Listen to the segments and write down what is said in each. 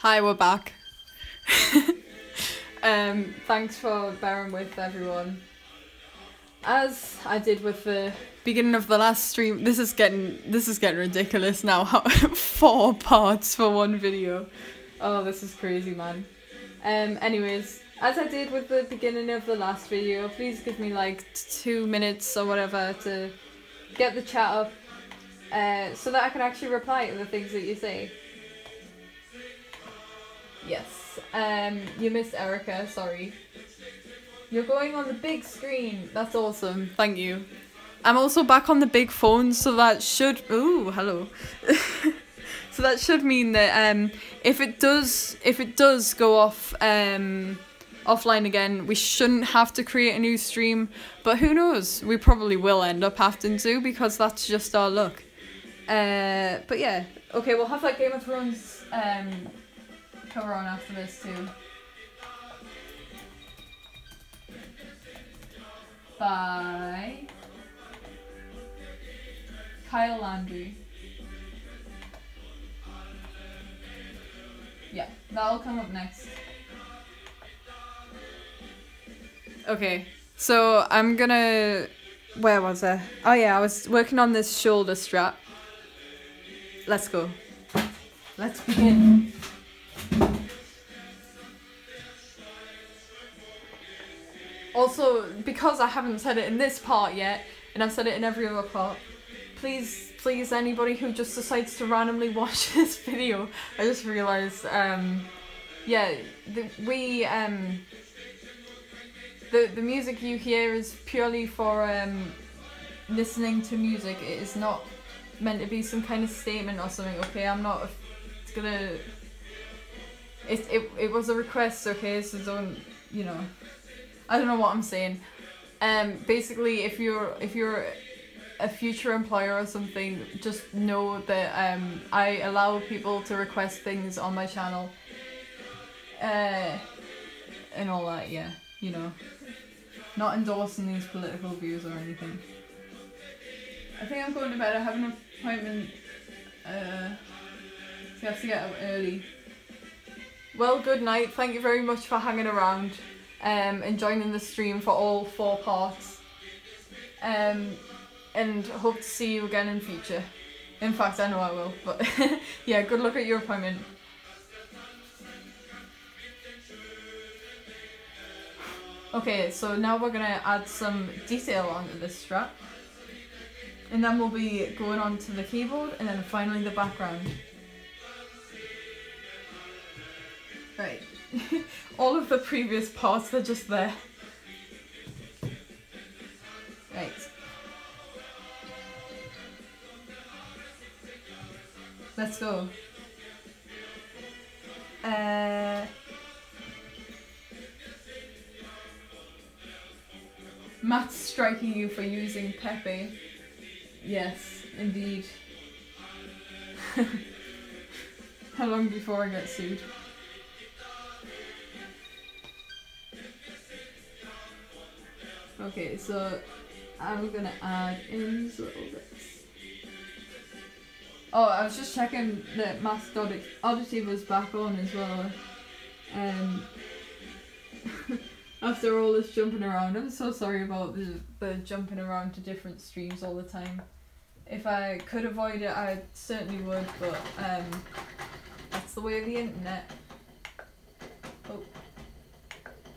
Hi, we're back. Thanks for bearing with everyone. As I did with the beginning of the last stream, this is getting ridiculous now. 4 parts for one video. Oh, this is crazy, man. Anyways, as I did with the beginning of the last video, please give me like 2 minutes or whatever to get the chat up, so that I can actually reply to the things that you say. Yes, you missed Erica, sorry. You're going on the big screen. That's awesome. Thank you. I'm also back on the big phone, so that should... Ooh, hello. So that should mean that if it does go off offline again, we shouldn't have to create a new stream. But who knows? We probably will end up having to, because that's just our luck. But yeah. Okay, we'll have like Game of Thrones cover on after this too. By Kyle Landry. Yeah, that'll come up next. Okay, so I'm gonna... Where was I? Oh yeah, I was working on this shoulder strap. Let's go. Let's begin. Also, because I haven't said it in this part yet, and I've said it in every other part, please, anybody who just decides to randomly watch this video, I just realised, yeah, the music you hear is purely for listening to music. It is not meant to be some kind of statement or something, okay? I'm not gonna... It was a request, okay? So don't, you know... I don't know what I'm saying. Basically, if you're a future employer or something, just know that I allow people to request things on my channel, and all that. Yeah, you know, not endorsing these political views or anything. I think I'm going to bed. I have an appointment. So I have to get up early. Well, good night. Thank you very much for hanging around. And joining the stream for all 4 parts, and hope to see you again in future. In fact, I know I will, but yeah, good luck at your appointment. Okay, so now we're gonna add some detail onto this strap, and then we'll be going on to the keyboard, and then finally the background. Right. All of the previous parts, they're just there. Right. Let's go. Matt's striking you for using Pepe. Yes, indeed. How long before I get sued? Okay, so I'm gonna add in these little bits. Oh, I was just checking that Matt's Oddity was back on as well. After all this jumping around, I'm so sorry about the jumping around to different streams all the time. If I could avoid it, I certainly would, but that's the way of the internet. Oh.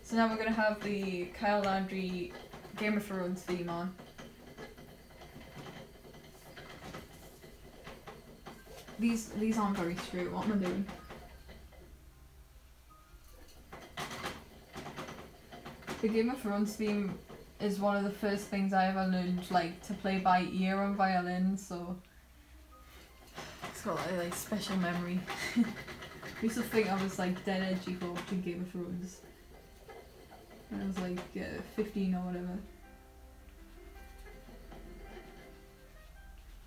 So now we're gonna have the Kyle Landry Game of Thrones theme on. These aren't very straight. What am I doing? The Game of Thrones theme is one of the first things I ever learned, like, to play by ear on violin, so it's got like special memory. I used to think I was like dead edgy for watching Game of Thrones. I was like 15 or whatever.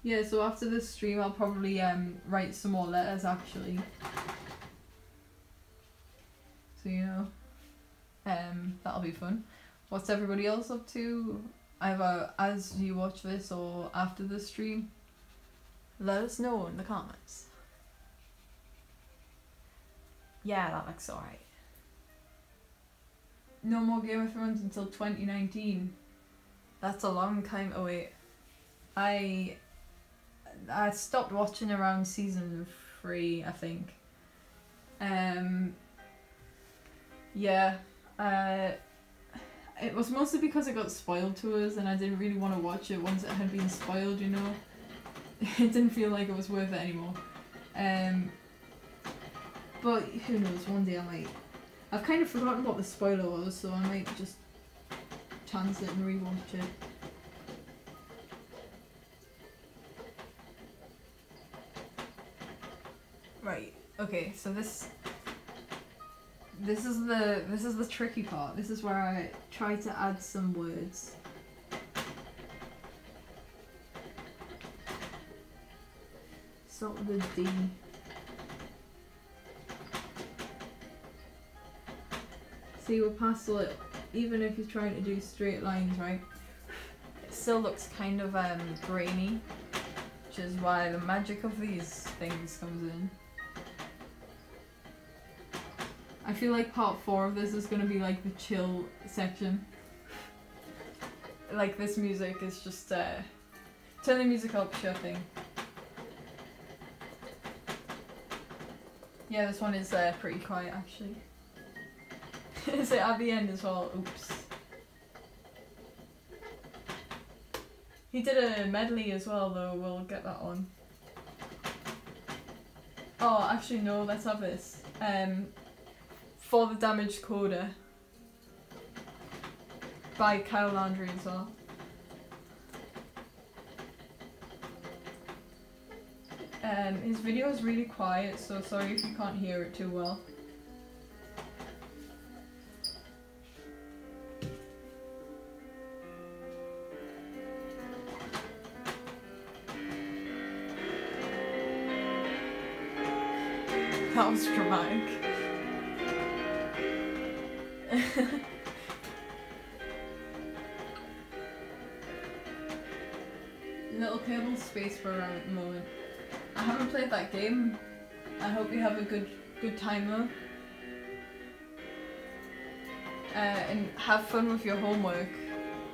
Yeah, so after this stream I'll probably write some more letters actually. So you know, that'll be fun. What's everybody else up to? Either as you watch this or after the stream? Let us know in the comments. Yeah, that looks alright. No more Game of Thrones until 2019. That's a long time away. I stopped watching around season 3, I think. Yeah. It was mostly because it got spoiled to us and I didn't really want to watch it once it had been spoiled, you know. It didn't feel like it was worth it anymore. But who knows, one day I might. I've kind of forgotten what the spoiler was, so I might just chance it and rewatch it. Right. Okay. So this is the tricky part. This is where I try to add some words. Start with a D. See, we're past a little. Even if you're trying to do straight lines, right? It still looks kind of grainy, which is why the magic of these things comes in. I feel like part 4 of this is gonna be like the chill section. Like this music is just turn the music up, sure thing. Yeah, this one is pretty quiet actually. Is it at the end as well? Oops. He did a medley as well though, we'll get that on. Oh, actually no, let's have this. For the Damaged Coda by Kyle Landry as well. His video is really quiet, so sorry if you can't hear it too well. That was dramatic. Little cable space for around at the moment. I haven't played that game. I hope you have a good time though. And have fun with your homework.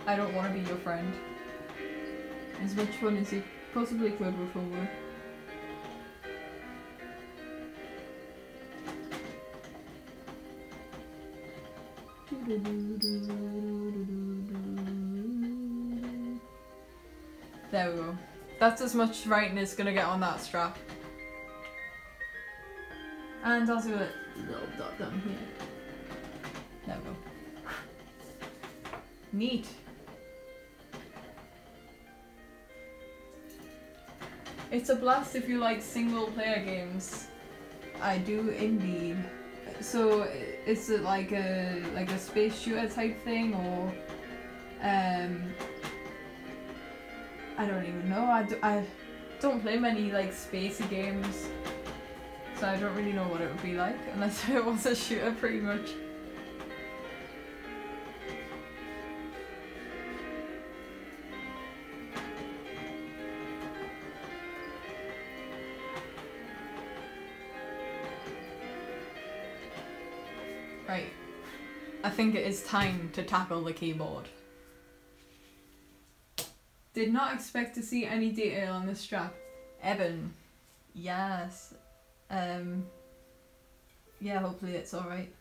I don't want to be your friend. As much fun as you possibly could with homework. There we go. That's as much writing as gonna get on that strap. And I'll do a little dot down here. There we go. Neat. It's a blast if you like single player games. I do indeed. So is it like a space shooter type thing, or I don't even know. I don't play many like spacey games, so I don't really know what it would be like unless it was a shooter, pretty much. Right, I think it is time to tackle the keyboard. Did not expect to see any detail on this strap. Eben, yes. Yeah, hopefully it's alright.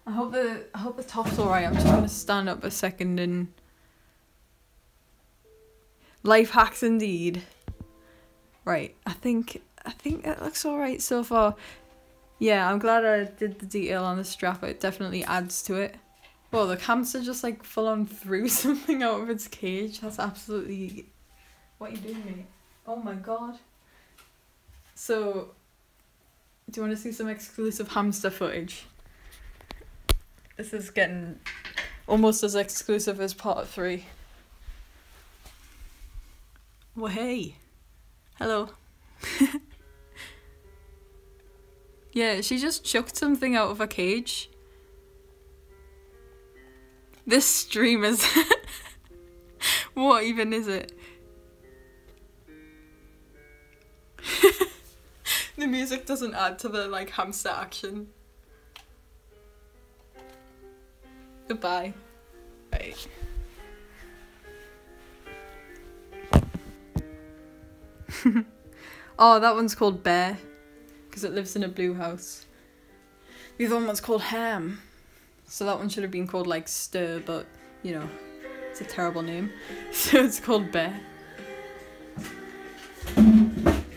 I hope the top's alright. I'm just gonna stand up a second and life hacks indeed. Right, I think it looks alright so far. Yeah, I'm glad I did the detail on the strap. It definitely adds to it. Well, the hamster just like full on threw something out of its cage. That's absolutely... What are you doing, mate? Oh my god. So, do you want to see some exclusive hamster footage? This is getting almost as exclusive as part 3. Well, hey. Hello. Yeah, she just chucked something out of a cage. This stream is... What even is it? The music doesn't add to the like hamster action. Goodbye. Right. Oh, that one's called Bear because it lives in a blue house. The other one's called Ham, so that one should have been called like Stir, but you know, it's a terrible name, so it's called Bear.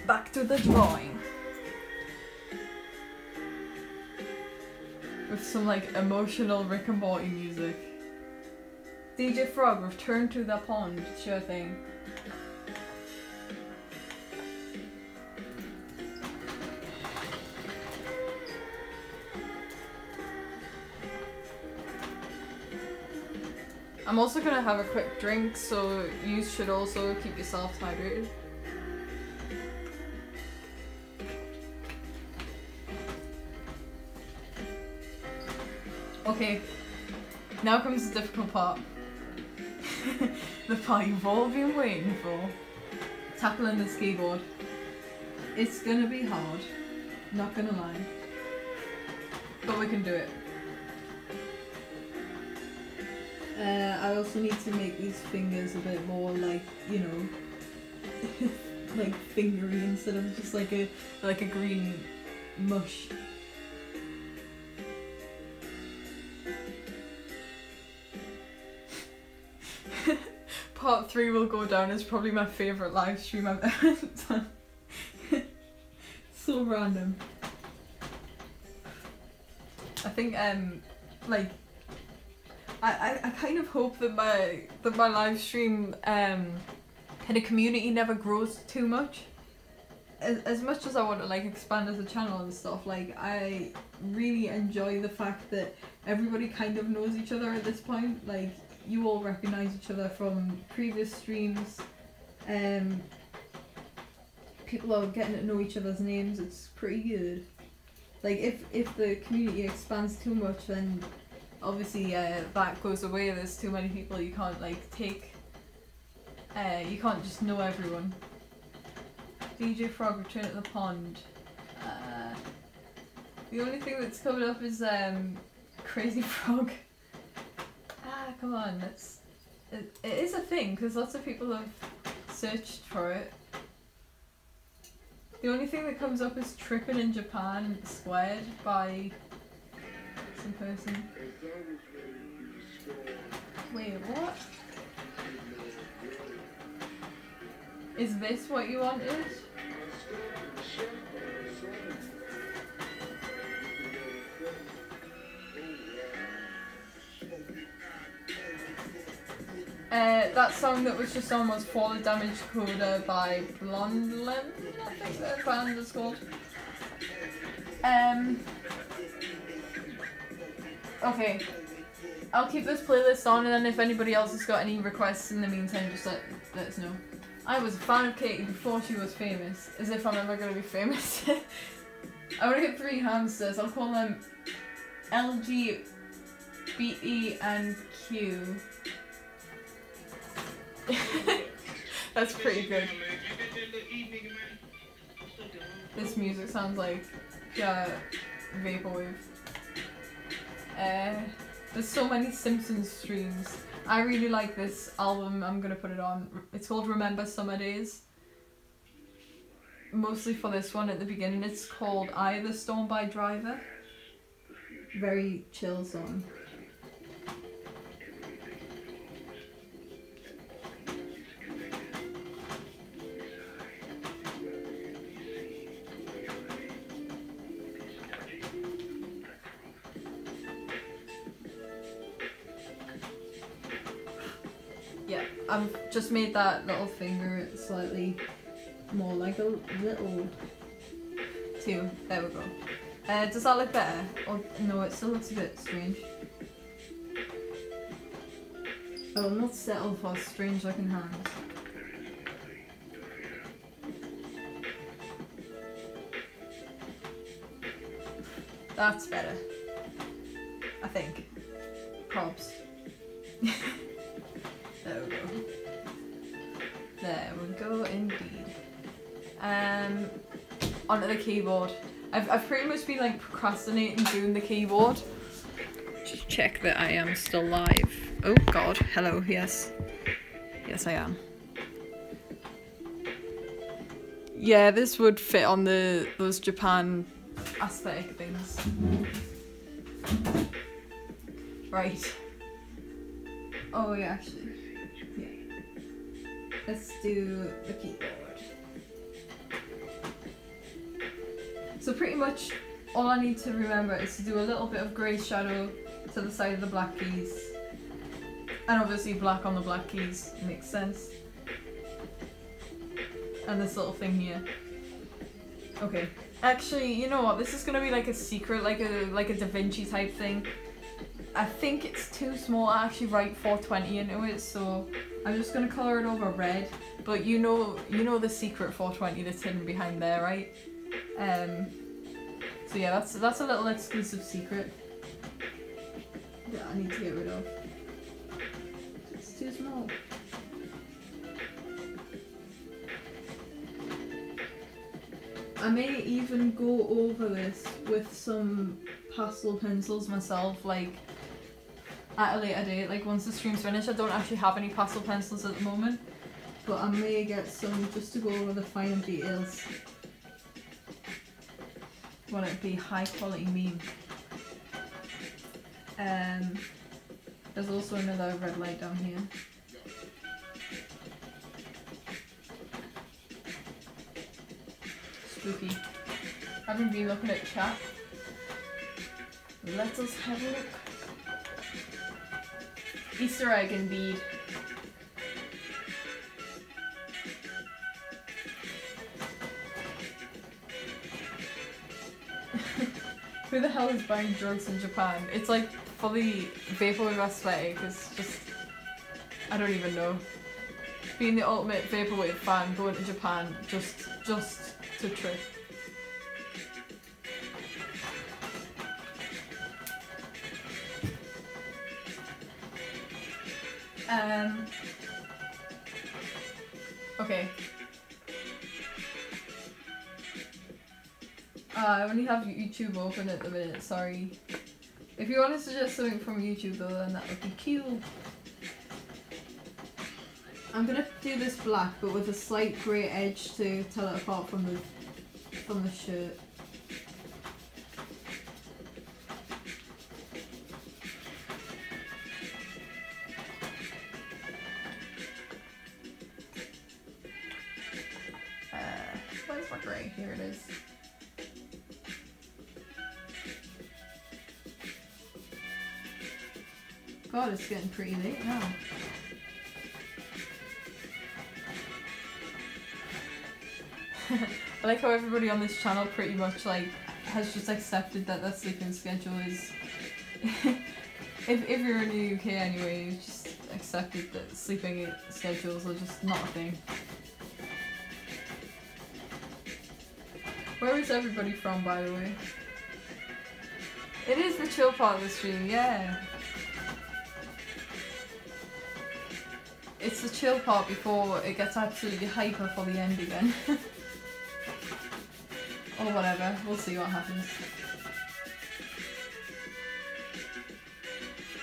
Back to the drawing. With some like emotional Rick and Morty music. DJ Frog, return to the pond. Sure thing. I'm also gonna have a quick drink, so you should also keep yourself hydrated. Okay, now comes the difficult part. The part you've all been waiting for. Tackling the skateboard. It's gonna be hard, not gonna lie. But we can do it. I also need to make these fingers a bit more like, you know, like fingery instead of just like a green mush. Part 3 will go down as probably my favourite live stream I've ever done. So random. I think like I kind of hope that my live stream kind of community never grows too much. As much as I want to like expand as a channel and stuff, like I really enjoy the fact that everybody kind of knows each other at this point. Like you all recognise each other from previous streams. People are getting to know each other's names. It's pretty good. Like if the community expands too much, then obviously that goes away. There's too many people. You can't like take. You can't just know everyone. DJ Frog, return to the pond. The only thing that's coming up is Crazy Frog. Come on, it is a thing because lots of people have searched for it. The only thing that comes up is Trippin' in Japan Squared by some person. Wait, what? Is this what you wanted? That song that was just on was For the Damage Coda by Blonde Lemon, I think the band is called. Okay. I'll keep this playlist on, and then if anybody else has got any requests in the meantime, just let us know. I was a fan of Katie before she was famous, as if I'm ever going to be famous. I want to get 3 hamsters. I'll call them LG, BE, and Q. That's pretty good. This music sounds like vaporwave. There's so many Simpsons streams. I really like this album. I'm gonna put it on. It's called Remember Summer Days. Mostly for this one at the beginning. It's called Eye of the Storm by Driver. Very chill song. Yeah, I've just made that little finger slightly more like a little 2. There we go. Does that look better? Or no, it still looks a bit strange. I will not settle for strange looking hands. That's better. I think. Probs. There we go. There we go indeed. onto the keyboard. I've pretty much been like procrastinating doing the keyboard. Just check that I am still live. Oh god, hello, yes. Yes I am. Yeah, this would fit on those Japan aesthetic things. Right. Oh yeah, actually. Yeah. Let's do the keyboard. So pretty much all I need to remember is to do a little bit of grey shadow to the side of the black keys. And obviously black on the black keys makes sense. And this little thing here. Okay. Actually, you know what? This is gonna be like a secret, like a Da Vinci type thing. I think it's too small to actually write 420 into it, so I'm just gonna colour it over red. But you know the secret 420 that's hidden behind there, right? So yeah, that's a little exclusive secret that I need to get rid of. It's too small. I may even go over this with some pastel pencils myself, like at a later date, like once the stream's finished. I don't actually have any pastel pencils at the moment, but I may get some just to go over the finer details. Want it to be high quality meme. There's also another red light down here. Spooky. Haven't been looking at chat. Let us have a look. Easter egg indeed. Who the hell is buying drugs in Japan? It's like fully vaporwave aesthetic. It's just, I don't even know. Being the ultimate vaporwave fan, going to Japan just to trip. Okay. I only have YouTube open at the minute, sorry. If you want to suggest something from YouTube though, then that would be cute. I'm gonna do this black, but with a slight grey edge to tell it apart from the shirt. Where's my grey? Here it is. God, it's getting pretty late now. I like how everybody on this channel pretty much like has just accepted that their sleeping schedule is if you're in the UK anyway, you've just accepted that sleeping schedules are just not a thing. Where is everybody from, by the way? It is the chill part of the stream, yeah. It's the chill part before it gets absolutely hyper for the end again. Or whatever, we'll see what happens.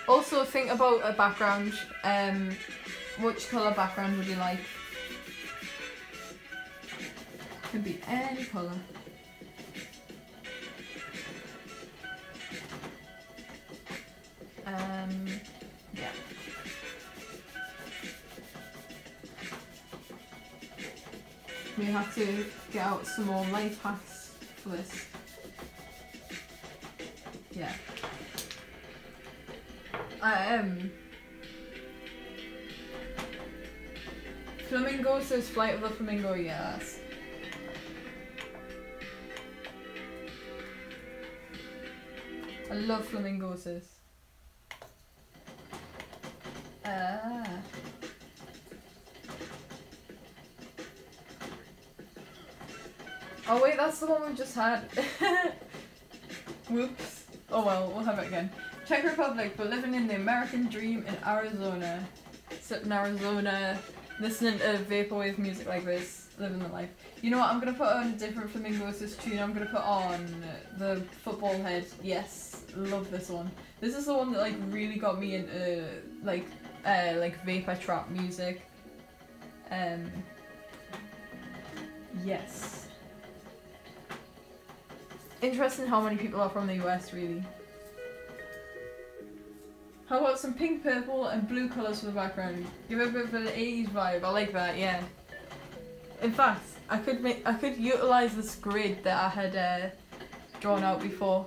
Also think about a background. Which colour background would you like? Could be any colour. Yeah. We have to get out some more life hacks for this. Yeah. Flamingo says Flight of the Flamingo, yes. I love flamingos. Oh wait, that's the one we just had. Whoops. Oh well, we'll have it again. Czech Republic, but living in the American dream in Arizona. Sitting in Arizona, listening to vaporwave music like this. living the life. You know what? I'm gonna put on a different Flamingos tune. I'm gonna put on the Football Head. Yes, love this one. This is the one that like really got me into like vapor trap music. Yes. Interesting how many people are from the US, really. How about some pink, purple, and blue colours for the background? Give it a bit of an 80s vibe. I like that, yeah. In fact, I could utilise this grid that I had drawn out before.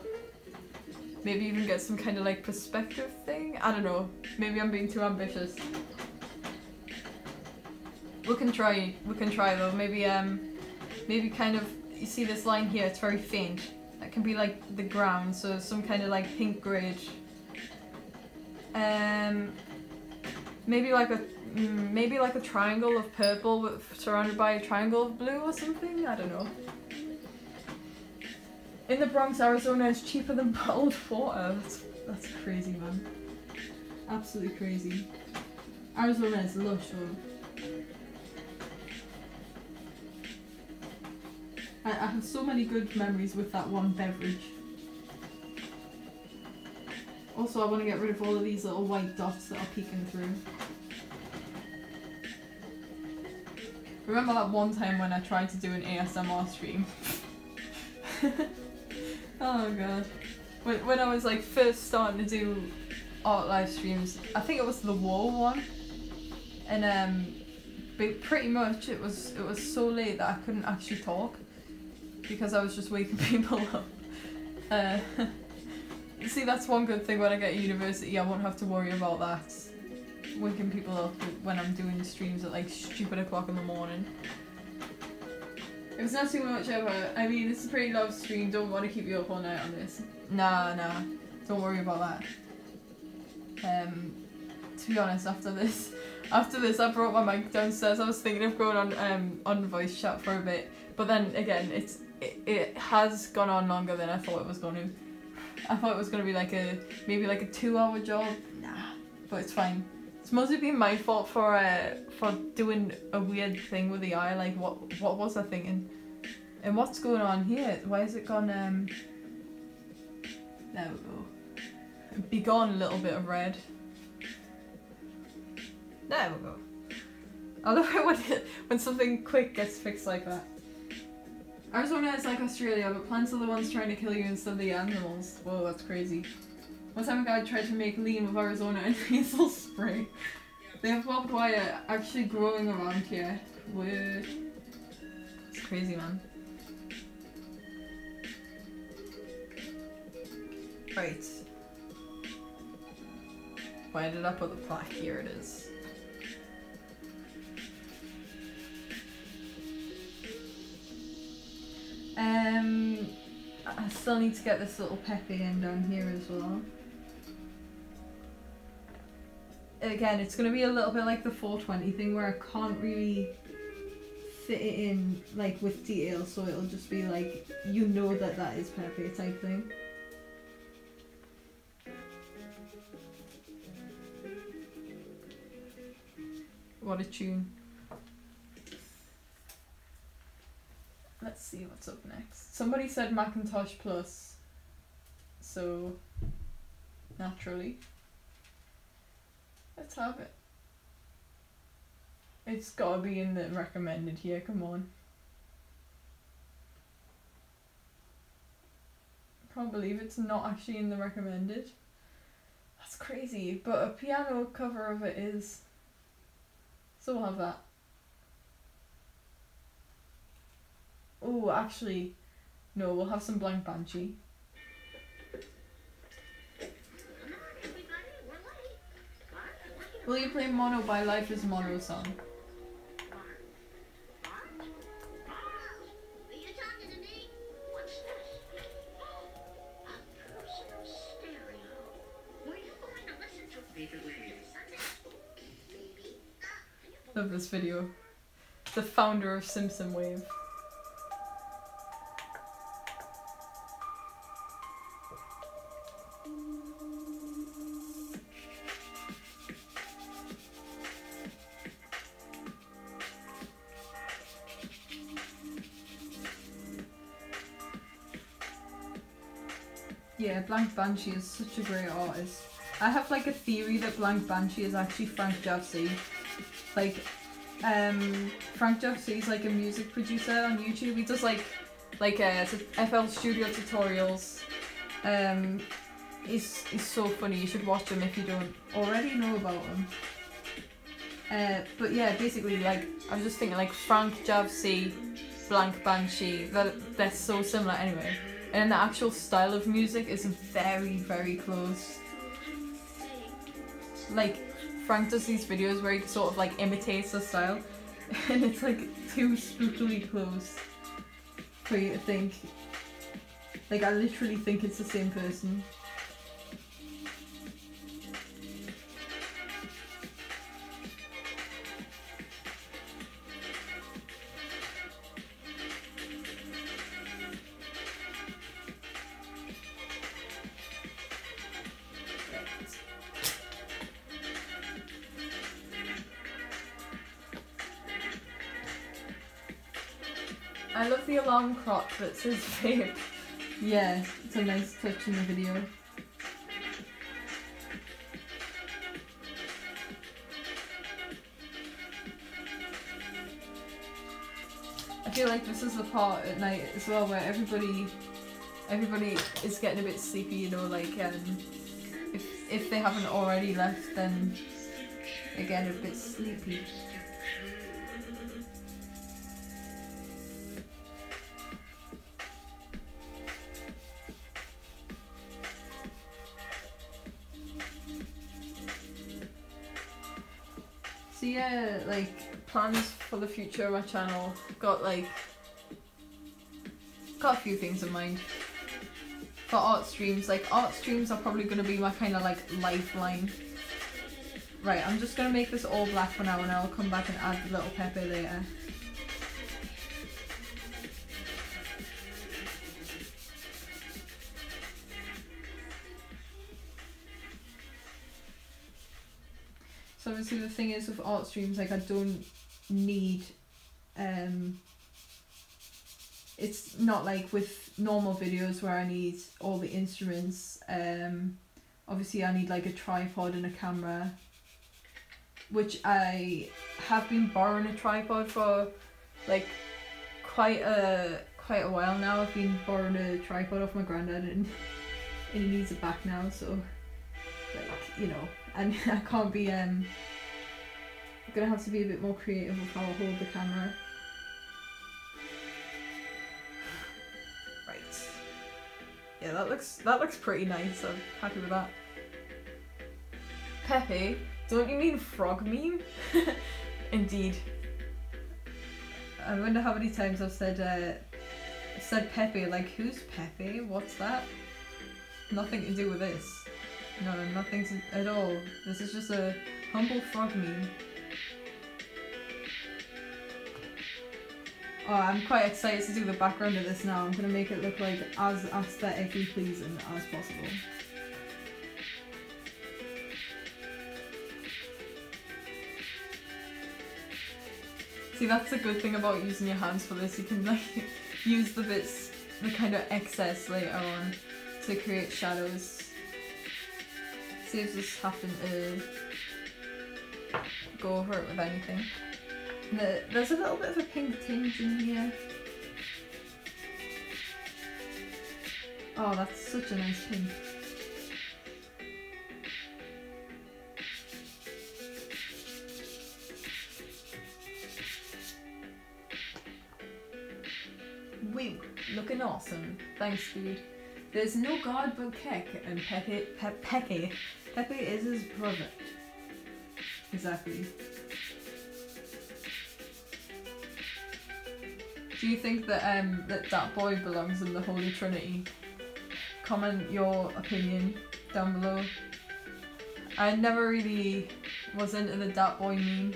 Maybe even get some kind of like perspective thing. I don't know. Maybe I'm being too ambitious. We can try though. Maybe maybe kind of, you see this line here? It's very faint. That can be like the ground, so some kind of like pink grid. Maybe like a triangle of purple surrounded by a triangle of blue or something. I don't know. In the Bronx, Arizona is cheaper than bottled water. That's crazy, man. Absolutely crazy. Arizona is lush, though. I have so many good memories with that one beverage. Also, I want to get rid of all of these little white dots that are peeking through. Remember that one time when I tried to do an ASMR stream? Oh god. When I was like first starting to do art live streams, I think it was the war one. And pretty much it was so late that I couldn't actually talk because I was just waking people up. See, that's one good thing when I get to university, I won't have to worry about that. Waking people up when I'm doing streams at like stupid o'clock in the morning. If it's not too much ever, I mean, it's a pretty loud stream, don't want to keep you up all night on this. Nah, don't worry about that. To be honest, after this I brought my mic downstairs. I was thinking of going on voice chat for a bit, but then again, it has gone on longer than I thought it was going to. I thought it was going to be like maybe like a 2-hour job. Nah, but it's fine. It's mostly been my fault for doing a weird thing with the eye. Like what was I thinking? And what's going on here? Why has it gone? There we go. Be gone a little bit of red. There we go. I love it when something quick gets fixed like that. Arizona is like Australia, but plants are the ones trying to kill you instead of the animals. Whoa, that's crazy. One time a guy tried to make lean with Arizona and nasal spray. They have barbed wire actually growing around here. Weird. It's crazy, man. Right. Why did I put the plaque? Here it is. I still need to get this little peppy in down here as well. Again, it's going to be a little bit like the 420 thing where I can't really fit it in like with detail, so it'll just be like, you know that is peppy type thing. What a tune. Let's see what's up next. Somebody said Macintosh Plus, so naturally, let's have it. It's gotta be in the recommended here, come on. Can't believe it's not actually in the recommended. That's crazy, but a piano cover of it is. So we'll have that. Oh, actually, no, we'll have some Blank Banshee. Will you play Mono by Life is Mono song? Love this video. The founder of Simpson Wave. Yeah, Blank Banshee is such a great artist. I have like a theory that Blank Banshee is actually Frank Javc. Like, Frank Javc is like a music producer on YouTube. He does like FL Studio tutorials. He's so funny. You should watch him if you don't already know about him. But yeah, basically, like, I was just thinking, like, Frank Javc, Blank Banshee, they're so similar anyway. And the actual style of music is very, very close. Like, Frank does these videos where he sort of like imitates the style, and it's like too spookily close for you to think. Like, I literally think it's the same person. I love the alarm clock that says vape. Yeah, it's a nice touch in the video. I feel like this is the part at night as well where everybody is getting a bit sleepy, you know, like if they haven't already left, then they're getting a bit sleepy. So yeah, like, plans for the future of my channel. Got a few things in mind. For art streams, like, art streams are probably going to be my kind of like lifeline. Right, I'm just going to make this all black for now, and I'll come back and add the little Pepe later. So obviously the thing is with art streams, like, I don't need, it's not like with normal videos where I need all the instruments. Obviously I need like a tripod and a camera, which I have been borrowing a tripod for like quite a while now. I've been borrowing a tripod off my granddad, and he needs it back now, so, like, you know. And I can't be, I'm gonna have to be a bit more creative with how I hold the camera. Right. Yeah, that looks pretty nice. I'm happy with that. Pepe? Don't you mean frog meme? Indeed. I wonder how many times I've said Pepe. Like, who's Pepe? What's that? Nothing to do with this. No, nothing at all. This is just a humble frog meme. Oh, I'm quite excited to do the background of this now. I'm going to make it look like as aesthetically pleasing as possible. See, that's the good thing about using your hands for this. You can, like, use the bits, the kind of excess later on to create shadows. Saves us having to go over it with anything. There's a little bit of a pink tinge in here. Oh, that's such a nice pink. Wait, looking awesome. Thanks, dude. There's no god but Koke, and Pepe is his brother. Exactly. Do you think that that boy belongs in the Holy Trinity? Comment your opinion down below. I never really was into the Dat Boy meme.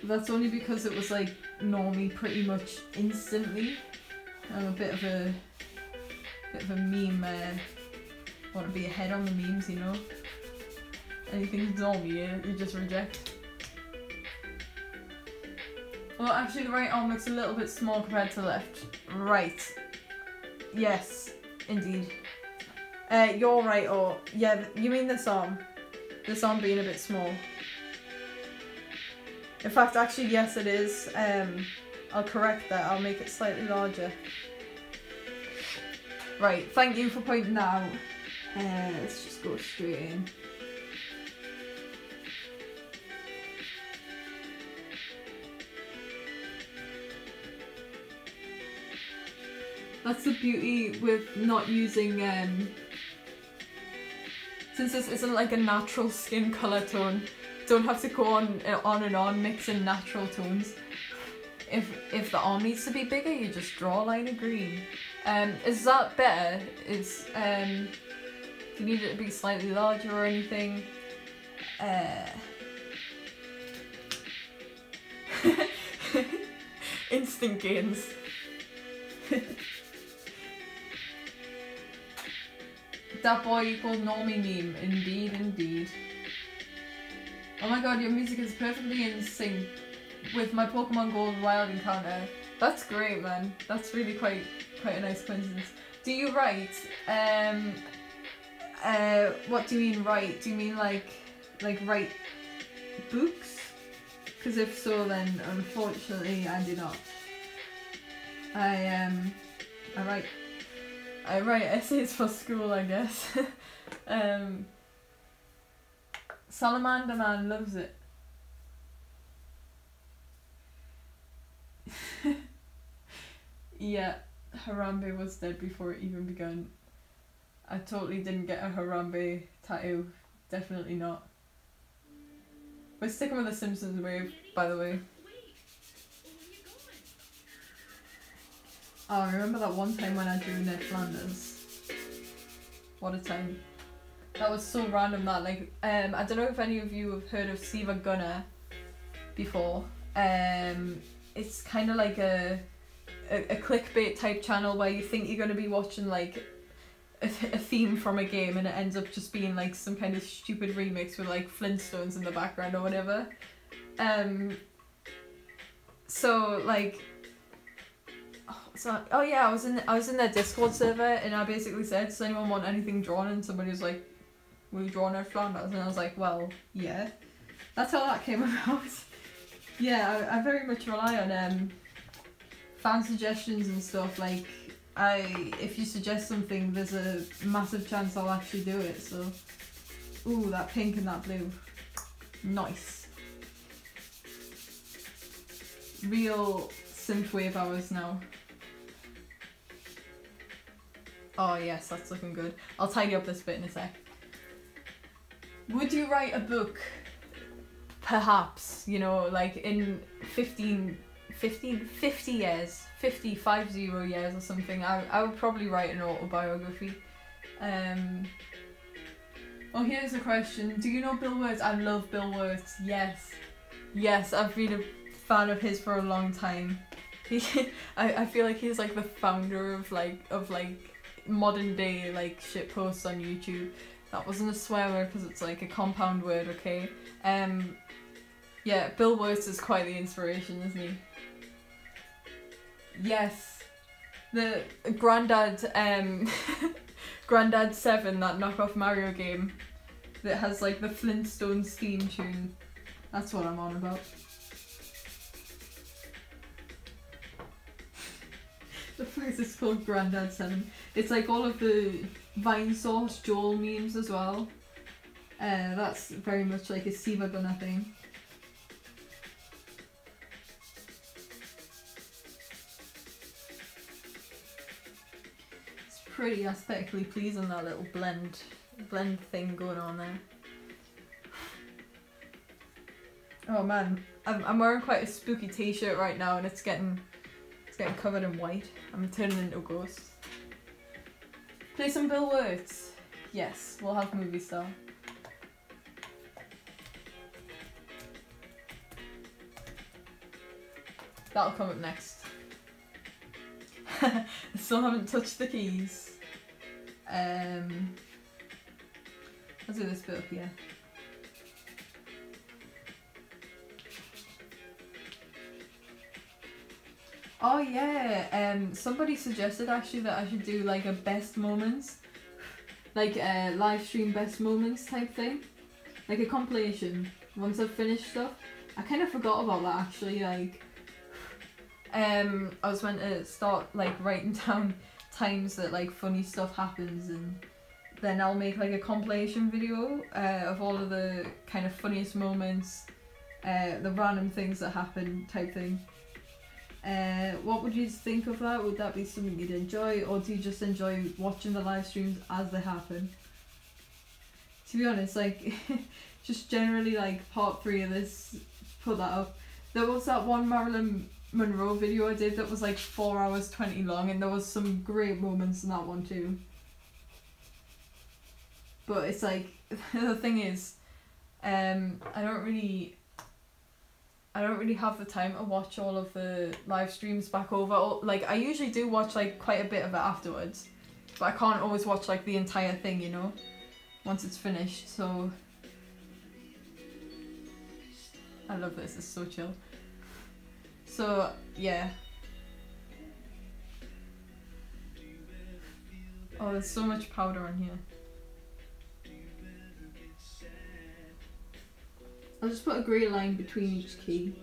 That's only because it was like normally pretty much instantly. I'm a bit of a meme. Want to be ahead on the memes, you know. Anything normally, you just reject. Well, actually, the right arm looks a little bit small compared to the left. Right. Yes, indeed. You're right, or yeah, you mean this arm. This arm being a bit small. In fact, actually, yes it is. I'll correct that, I'll make it slightly larger. Right, thank you for pointing that out. Let's just go straight in. That's the beauty with not using, since this isn't like a natural skin colour tone, don't have to go on and on mixing natural tones. If the arm needs to be bigger, you just draw a line of green. Is that better? Do you need it to be slightly larger or anything? Instant gains. That boy equals normie meme. Indeed, indeed. Oh my god, your music is perfectly in sync with my Pokemon Gold Wild Encounter. That's great, man. That's really quite a nice coincidence. Do you write? What do you mean write? Do you mean like write books? Because if so, then unfortunately I do not. I write essays for school, I guess. Salamander Man loves it. Yeah, Harambe was dead before it even began. I totally didn't get a Harambe tattoo. Definitely not. We're sticking with the Simpsons wave, by the way. Oh, I remember that one time when I drew Ned Flanders. What a time. That was so random that, like, I don't know if any of you have heard of Siva Gunner before. It's kind of like a clickbait type channel where you think you're going to be watching, like, a theme from a game, and it ends up just being, like, some kind of stupid remix with, like, Flintstones in the background or whatever. So, like... oh yeah, I was in their Discord server, and I basically said, does anyone want anything drawn? And somebody was like, will you draw Ned Flanders? And I was like, well, yeah. That's how that came about. Yeah, I very much rely on fan suggestions and stuff. Like, if you suggest something, there's a massive chance I'll actually do it. So, ooh, that pink and that blue, nice. Real synthwave hours now. Oh yes, that's looking good. I'll tidy up this bit in a sec. Would you write a book? Perhaps, you know, like in 50 years, 50 years or something, I would probably write an autobiography. Oh, here's a question. Do you know Bill Wirtz? I love Bill Wirtz, yes. Yes, I've been a fan of his for a long time. I feel like he's like the founder of like modern day like shit posts on YouTube. That wasn't a swear word because it's like a compound word, okay? Yeah, Bill Wirtz is quite the inspiration, isn't he? Yes. The Grandad Grandad 7, that knockoff Mario game that has like the Flintstones theme tune. That's what I'm on about. The fact it's called Grandad 7. It's like all of the Vine Source Joel memes as well. That's very much like a Siva Gunner thing. It's pretty aesthetically pleasing, that little blend thing going on there. Oh man, I'm wearing quite a spooky t-shirt right now, and it's getting covered in white. I'm turning into a ghost. Play some Bill Wirtz. Yes, we'll have movie star. That'll come up next. I still haven't touched the keys. I'll do this bit up here. Oh yeah, somebody suggested actually that I should do like a best moments, like a live stream best moments type thing, like a compilation once I've finished stuff. I kind of forgot about that actually. Like, I was meant to start like writing down times that like funny stuff happens, and then I'll make like a compilation video of all of the kind of funniest moments, the random things that happen type thing. What would you think of that? Would that be something you'd enjoy, or do you just enjoy watching the live streams as they happen? To be honest, like, just generally like part 3 of this, put that up. There was that one Marilyn Monroe video I did that was like 4 hours 20 long, and there was some great moments in that one too. But it's like, the thing is, I don't really have the time to watch all of the live streams back over. Like, I usually do watch like quite a bit of it afterwards, but I can't always watch like the entire thing, you know, once it's finished. So I love this, it's so chill. So yeah. Oh, there's so much powder on here. I'll just put a grey line between each key.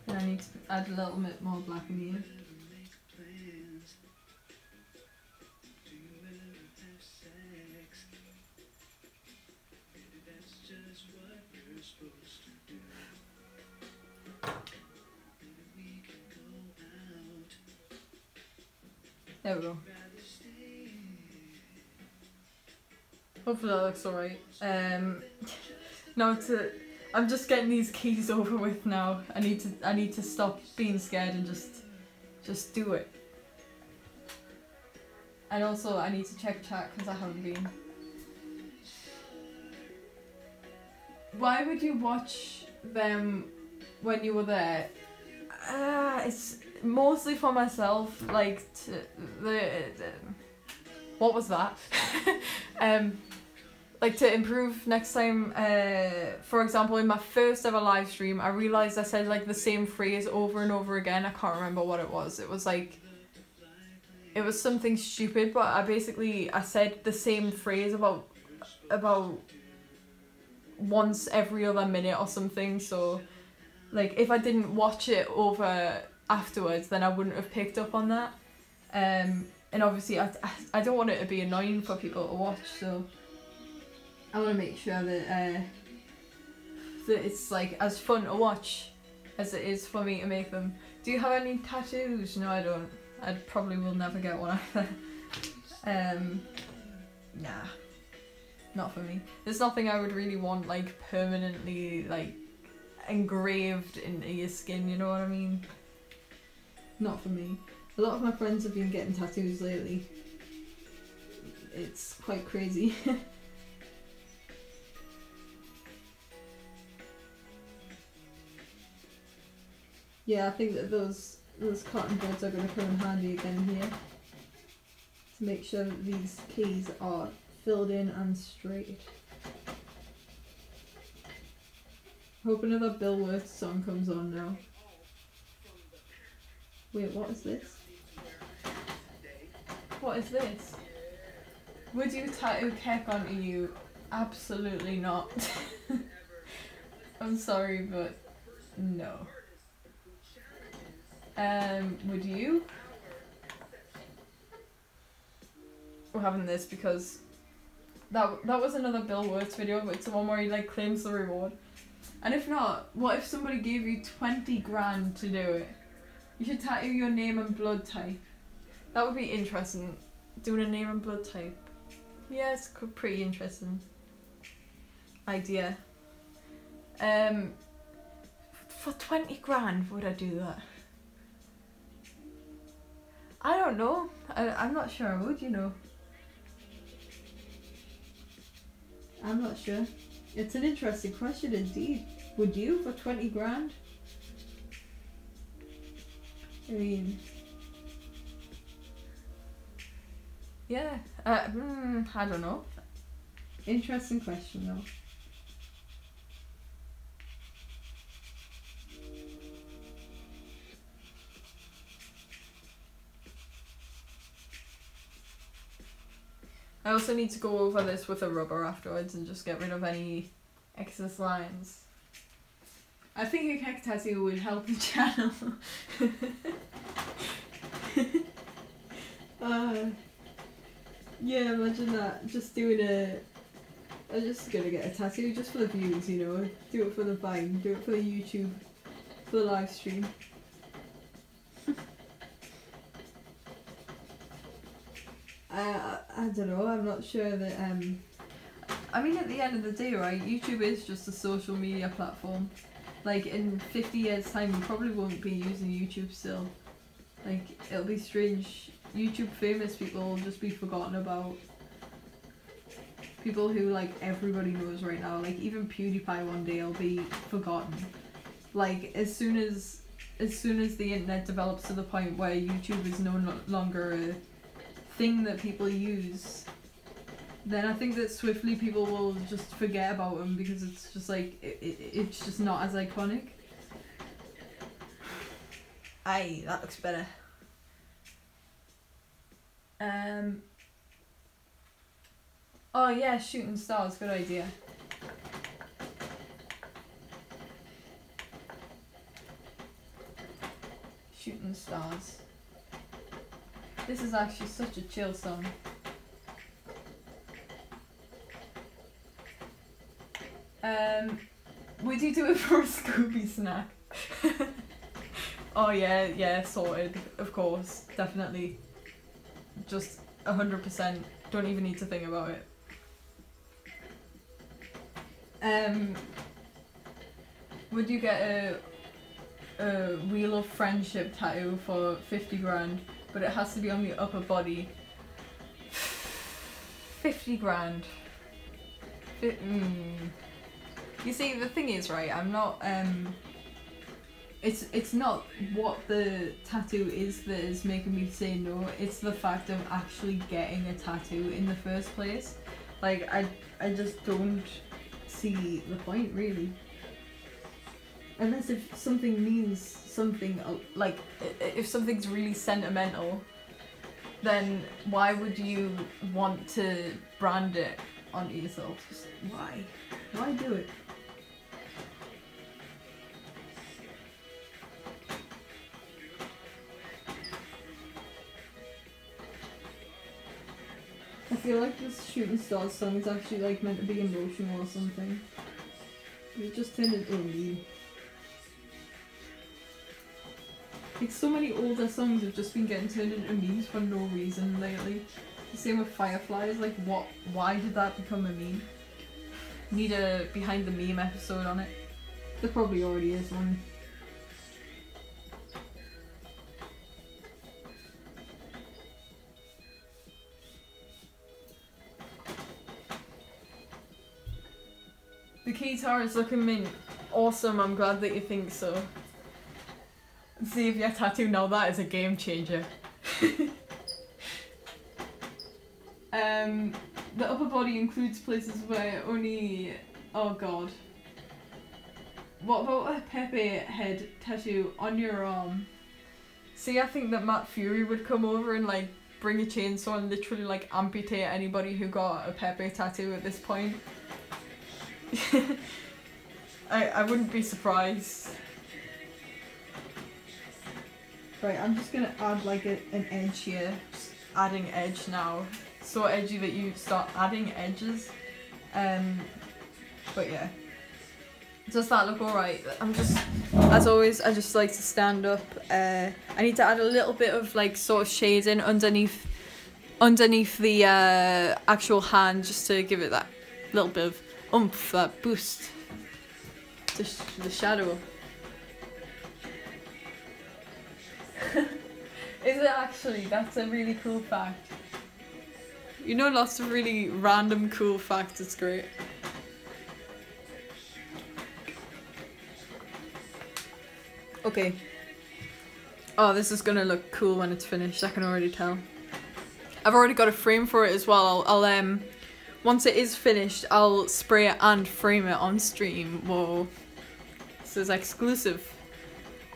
And I need to add a little bit more black in here. There we go. Hopefully that looks alright. Now I'm just getting these keys over with now. I need to stop being scared and just do it. And also I need to check chat because I haven't been. Why would you watch them when you were there? It's mostly for myself, like what was that? Like to improve next time. For example, in my first ever live stream, I realised I said like the same phrase over and over again. I can't remember what it was. It was like, it was something stupid, but I said the same phrase about once every other minute or something. So like if I didn't watch it over afterwards, then I wouldn't have picked up on that. And obviously I don't want it to be annoying for people to watch, so I want to make sure that that it's like as fun to watch as it is for me to make them. Do you have any tattoos? No, I don't. I probably will never get one either. Nah, not for me. There's nothing I would really want like permanently like engraved into your skin, you know what I mean? Not for me. A lot of my friends have been getting tattoos lately. It's quite crazy. Yeah, I think that those cotton buds are going to come in handy again here. To make sure that these keys are filled in and straight. Hope another Bill Worth song comes on now. Wait, what is this? What is this? Would you tattoo Kek onto you? Absolutely not. I'm sorry, but no. Would you? We're having this because that was another Bill Worth video, but it's the one where he like claims the reward. And if not, what if somebody gave you 20 grand to do it? You should tattoo your name and blood type. That would be interesting. Doing a name and blood type. Yeah, it's pretty interesting idea. For 20 grand, would I do that? I don't know. I'm not sure I would, you know. I'm not sure. It's an interesting question indeed. Would you for 20 grand? I mean, yeah. I don't know. Interesting question though. I also need to go over this with a rubber afterwards and just get rid of any excess lines. I think a cake tattoo would help the channel. Yeah, imagine that. Just doing I'm just gonna get a tattoo just for the views, you know. Do it for the Vine, do it for the YouTube, for the live stream. I don't know, I'm not sure that, I mean, at the end of the day, right, YouTube is just a social media platform. Like, in 50 years' time, you probably won't be using YouTube still. Like, it'll be strange. YouTube famous people will just be forgotten about. People who, like, everybody knows right now. Like, even PewDiePie one day will be forgotten. Like, as soon as the internet develops to the point where YouTube is no longer a thing that people use, then I think that swiftly people will just forget about him because it's just like it's just not as iconic. Aye, that looks better. Oh yeah, shooting stars, good idea. Shooting stars. This is actually such a chill song. Would you do it for a Scooby snack? Oh yeah, sorted. Of course, definitely. Just 100%. Don't even need to think about it. Would you get a Wheel of Friendship tattoo for 50 grand, but it has to be on the upper body? 50 grand. You see, the thing is, right, I'm not, it's not what the tattoo is that is making me say no, it's the fact of actually getting a tattoo in the first place. Like, I just don't see the point, really. Unless if something means something, like, if something's really sentimental, then why would you want to brand it onto yourself? Just why? Why do it? I feel like this Shooting Stars song is actually like meant to be emotional or something. It just turned into a meme. Like, so many older songs have just been getting turned into memes for no reason lately. The same with Fireflies, like why did that become a meme? Need a behind the meme episode on it. There probably already is one. The guitar is looking mint. Awesome, I'm glad that you think so. See if your tattoo, now that is a game changer. The upper body includes places where only... Oh god. What about a Pepe head tattoo on your arm? See, I think that Matt Fury would come over and like bring a chainsaw and literally like amputate anybody who got a Pepe tattoo at this point. I wouldn't be surprised. Right, I'm just gonna add like an edge here. Just adding edge now. So edgy that you start adding edges. But yeah. Does that look alright? I'm just, as always, I just like to stand up. I need to add a little bit of like sort of shading underneath the actual hand, just to give it that little bit of oomph, that boost to the shadow. Is it actually? That's a really cool fact. You know, lots of really random cool facts, it's great. Okay. Oh, this is gonna look cool when it's finished, I can already tell. I've already got a frame for it as well. I'll once it is finished, I'll spray it and frame it on stream. Whoa. This is exclusive.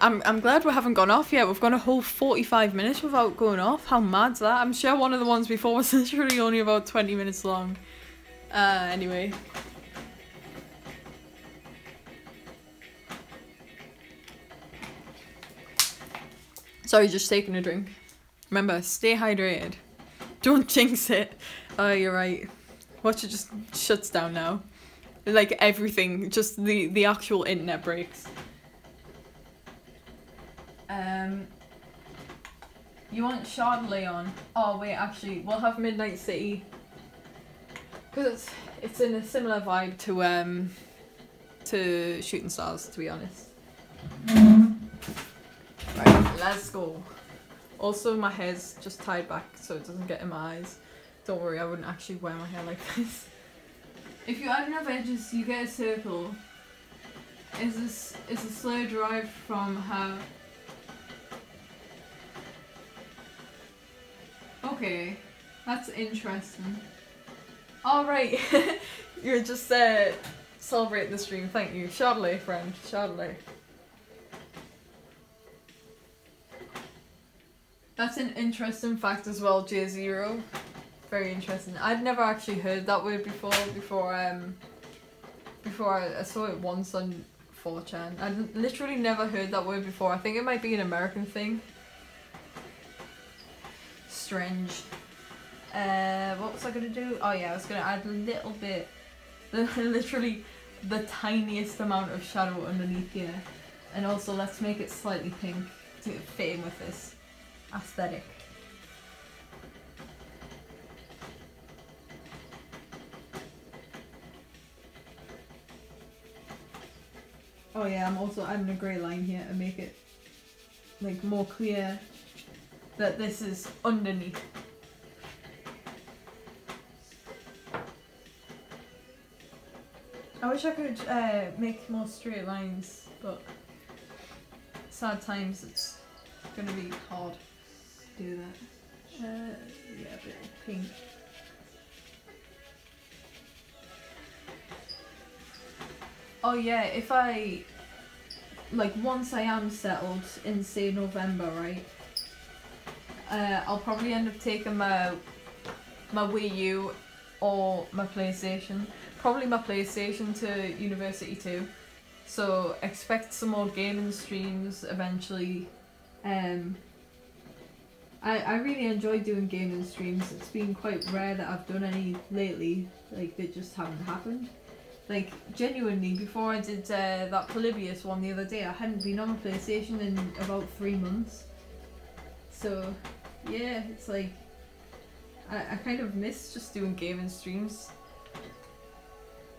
I'm glad we haven't gone off yet. We've gone a whole 45 minutes without going off. How mad's that? I'm sure one of the ones before was literally only about 20 minutes long. Anyway. Sorry, just taking a drink. Remember, stay hydrated. Don't jinx it. Oh, you're right. Watch it just shuts down now. Like everything, just the actual internet breaks. You want Chardonnay on? Oh wait, actually, we'll have Midnight City. Because it's in a similar vibe to Shooting Stars, to be honest. Right, let's go. Also, my hair's just tied back so it doesn't get in my eyes. Don't worry, I wouldn't actually wear my hair like this. If you add enough edges, you get a circle. Is a slur derived from how? Okay, that's interesting. Alright, you're just celebrating the stream. Thank you. Chardonnay, friend. Chardonnay. That's an interesting fact as well, J0. Very interesting. I'd never actually heard that word before I saw it once on 4chan. I'd literally never heard that word before. I think it might be an American thing. Strange. What was I gonna do? Oh yeah, I was gonna add a little bit, literally the tiniest amount of shadow underneath here. And also let's make it slightly pink to fit in with this aesthetic. Oh yeah, I'm also adding a grey line here to make it like more clear that this is underneath. I wish I could make more straight lines, but sad times, it's gonna be hard to do that. Yeah, a bit pink. Oh yeah, if I, like once I am settled in say November, right, I'll probably end up taking my Wii U or my PlayStation. Probably my PlayStation to university too. So expect some more gaming streams eventually. I really enjoy doing gaming streams. It's been quite rare that I've done any lately. Like they just haven't happened. Like genuinely, before I did that Polybius one the other day, I hadn't been on my PlayStation in about 3 months. So yeah, it's like I kind of miss just doing gaming streams.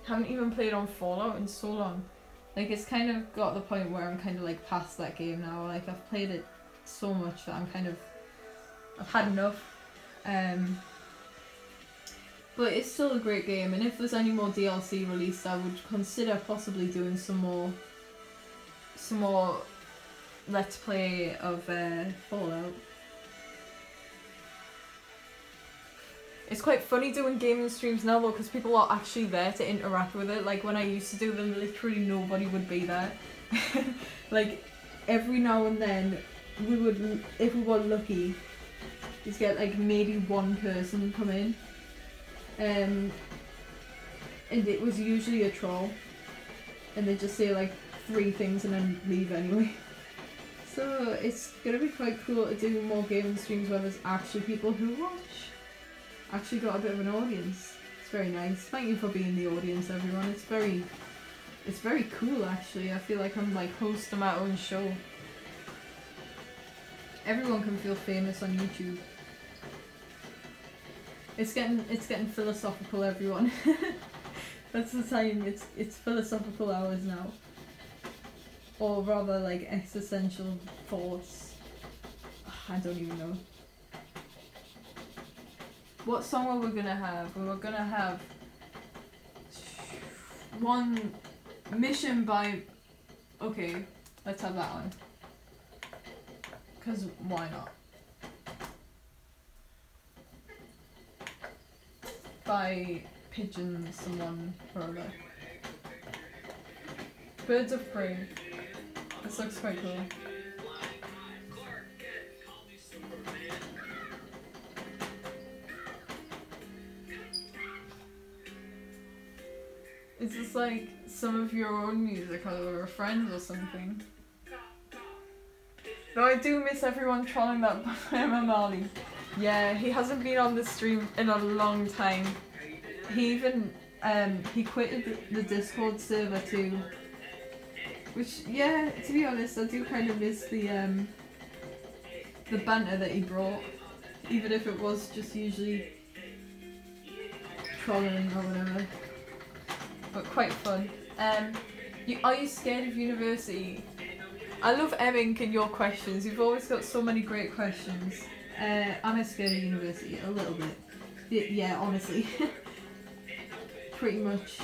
Haven't even played on Fallout in so long. Like it's kind of got the point where I'm kind of like past that game now. Like I've played it so much that I've had enough. But it's still a great game, and if there's any more DLC released, I would consider possibly doing some more let's play of Fallout. It's quite funny doing gaming streams now though, because people are actually there to interact with it. Like when I used to do them, literally nobody would be there. Like every now and then, we would, if we were lucky, just get like maybe one person come in. And it was usually a troll, and they just say like 3 things and then leave anyway. So it's gonna be quite cool to do more gaming streams where there's actually people who watch. Actually got a bit of an audience. It's very nice. Thank you for being the audience, everyone. It's very cool actually. I feel like I'm like hosting my own show. Everyone can feel famous on YouTube. It's getting philosophical, everyone. That's the time. It's philosophical hours now, or rather like existential thoughts. I don't even know. What song were we gonna have? We were gonna have one mission by. Okay, let's have that one. Because why not? By pigeon someone or other. Birds of prey. This looks quite cool. Is this like some of your own music or friends or something? Though I do miss everyone trolling that Emma Marley. Yeah, he hasn't been on the stream in a long time. He even he quitted the Discord server too. Which, yeah, to be honest, I do kind of miss the banter that he brought, even if it was just usually trolling or whatever. But quite fun. Are you scared of university? I love emming in your questions. You've always got so many great questions. Am I scared of university? A little bit. Yeah, honestly. Pretty much.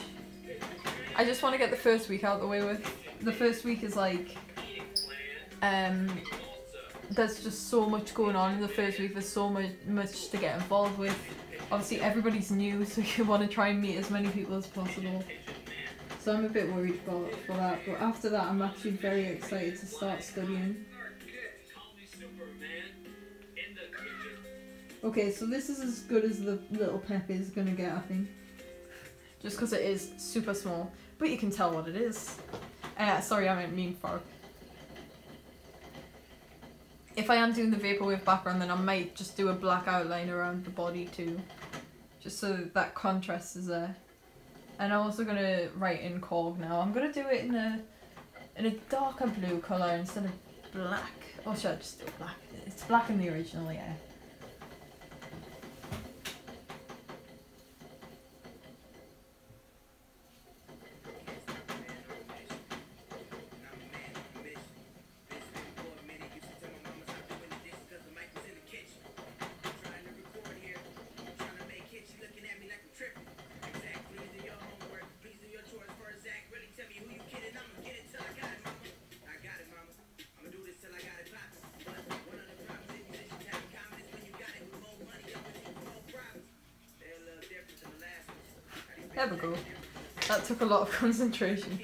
I just want to get the first week out of the way with. The first week is like, there's just so much going on in the first week. There's so much to get involved with. Obviously everybody's new, so you want to try and meet as many people as possible. So I'm a bit worried for that, but after that I'm actually very excited to start studying. Okay, so this is as good as the little Pep is gonna get, I think. Just because it is super small, but you can tell what it is. Sorry, I mean frog. If I am doing the vaporwave background, then I might just do a black outline around the body too, just so that contrast is there. And I'm also gonna write in Korg now. I'm gonna do it in a darker blue colour instead of black. Or should I just do black? It's black in the original, yeah. There we go. That took a lot of concentration.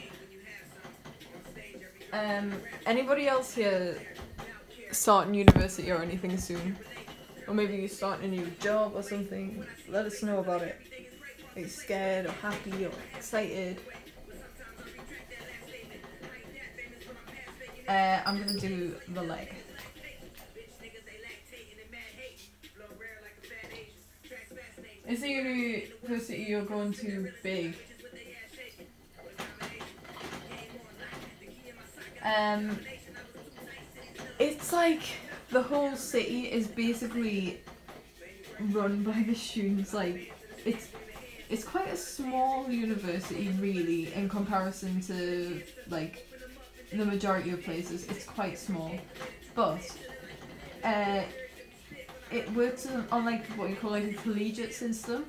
Anybody else here starting university or anything soon? Or maybe you starting a new job or something? Let us know about it. Are you scared or happy or excited? I'm gonna do the leg. Is the university you're going to big? It's like the whole city is basically run by the students. Like it's quite a small university really in comparison to like the majority of places. It's quite small, but it works on like what you call like a collegiate system.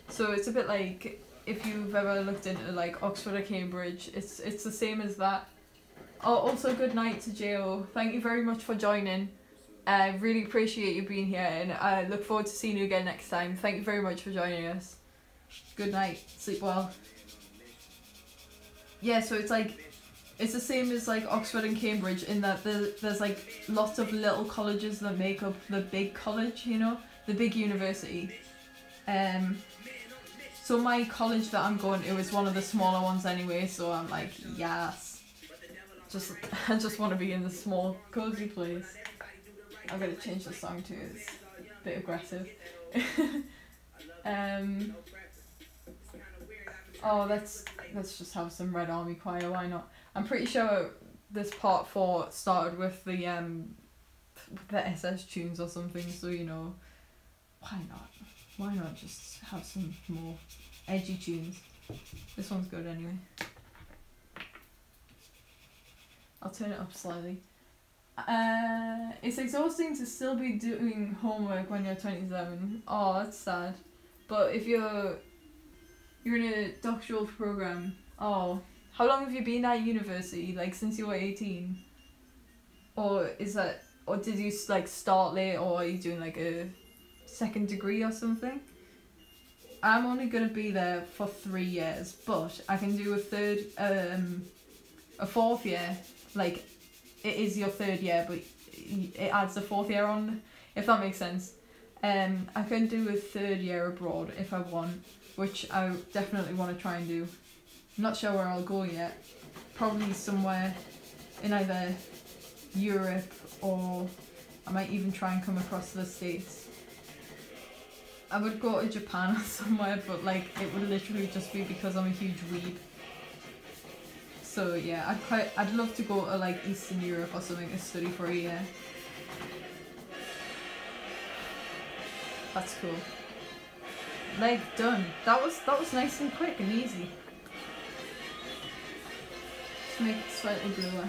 So it's a bit like if you've ever looked into like Oxford or Cambridge, it's the same as that. Oh, also good night to Jo. Thank you very much for joining. I really appreciate you being here, and I look forward to seeing you again next time. Thank you very much for joining us. Good night. Sleep well. Yeah, so it's like it's the same as like Oxford and Cambridge in that there's like lots of little colleges that make up the big college, you know, the big university. So my college that I'm going to is one of the smaller ones anyway, so I'm like, yes. I just want to be in the small, cozy place. I'm going to change the song too, it's a bit aggressive. Oh, let's just have some Red Army Choir, why not? I'm pretty sure this part 4 started with the SS tunes or something, so you know, why not? Why not just have some more edgy tunes? This one's good anyway. I'll turn it up slightly. It's exhausting to still be doing homework when you're 27. Oh, that's sad. But if you're in a doctoral program, oh, how long have you been at university? Like since you were 18? Or is that or did you like start late, or are you doing like a second degree or something? I'm only gonna be there for 3 years, but I can do a fourth year. Like, it is your third year, but it adds a fourth year on, if that makes sense. I can do a third year abroad if I want, which I definitely want to try and do. I'm not sure where I'll go yet. Probably somewhere in either Europe, or I might even try and come across the States. I would go to Japan or somewhere, but like it would literally just be because I'm a huge weeb. So yeah, I'd love to go to like Eastern Europe or something to study for a year. That's cool. Leg done. That was nice and quick and easy. Just make it slightly bluer.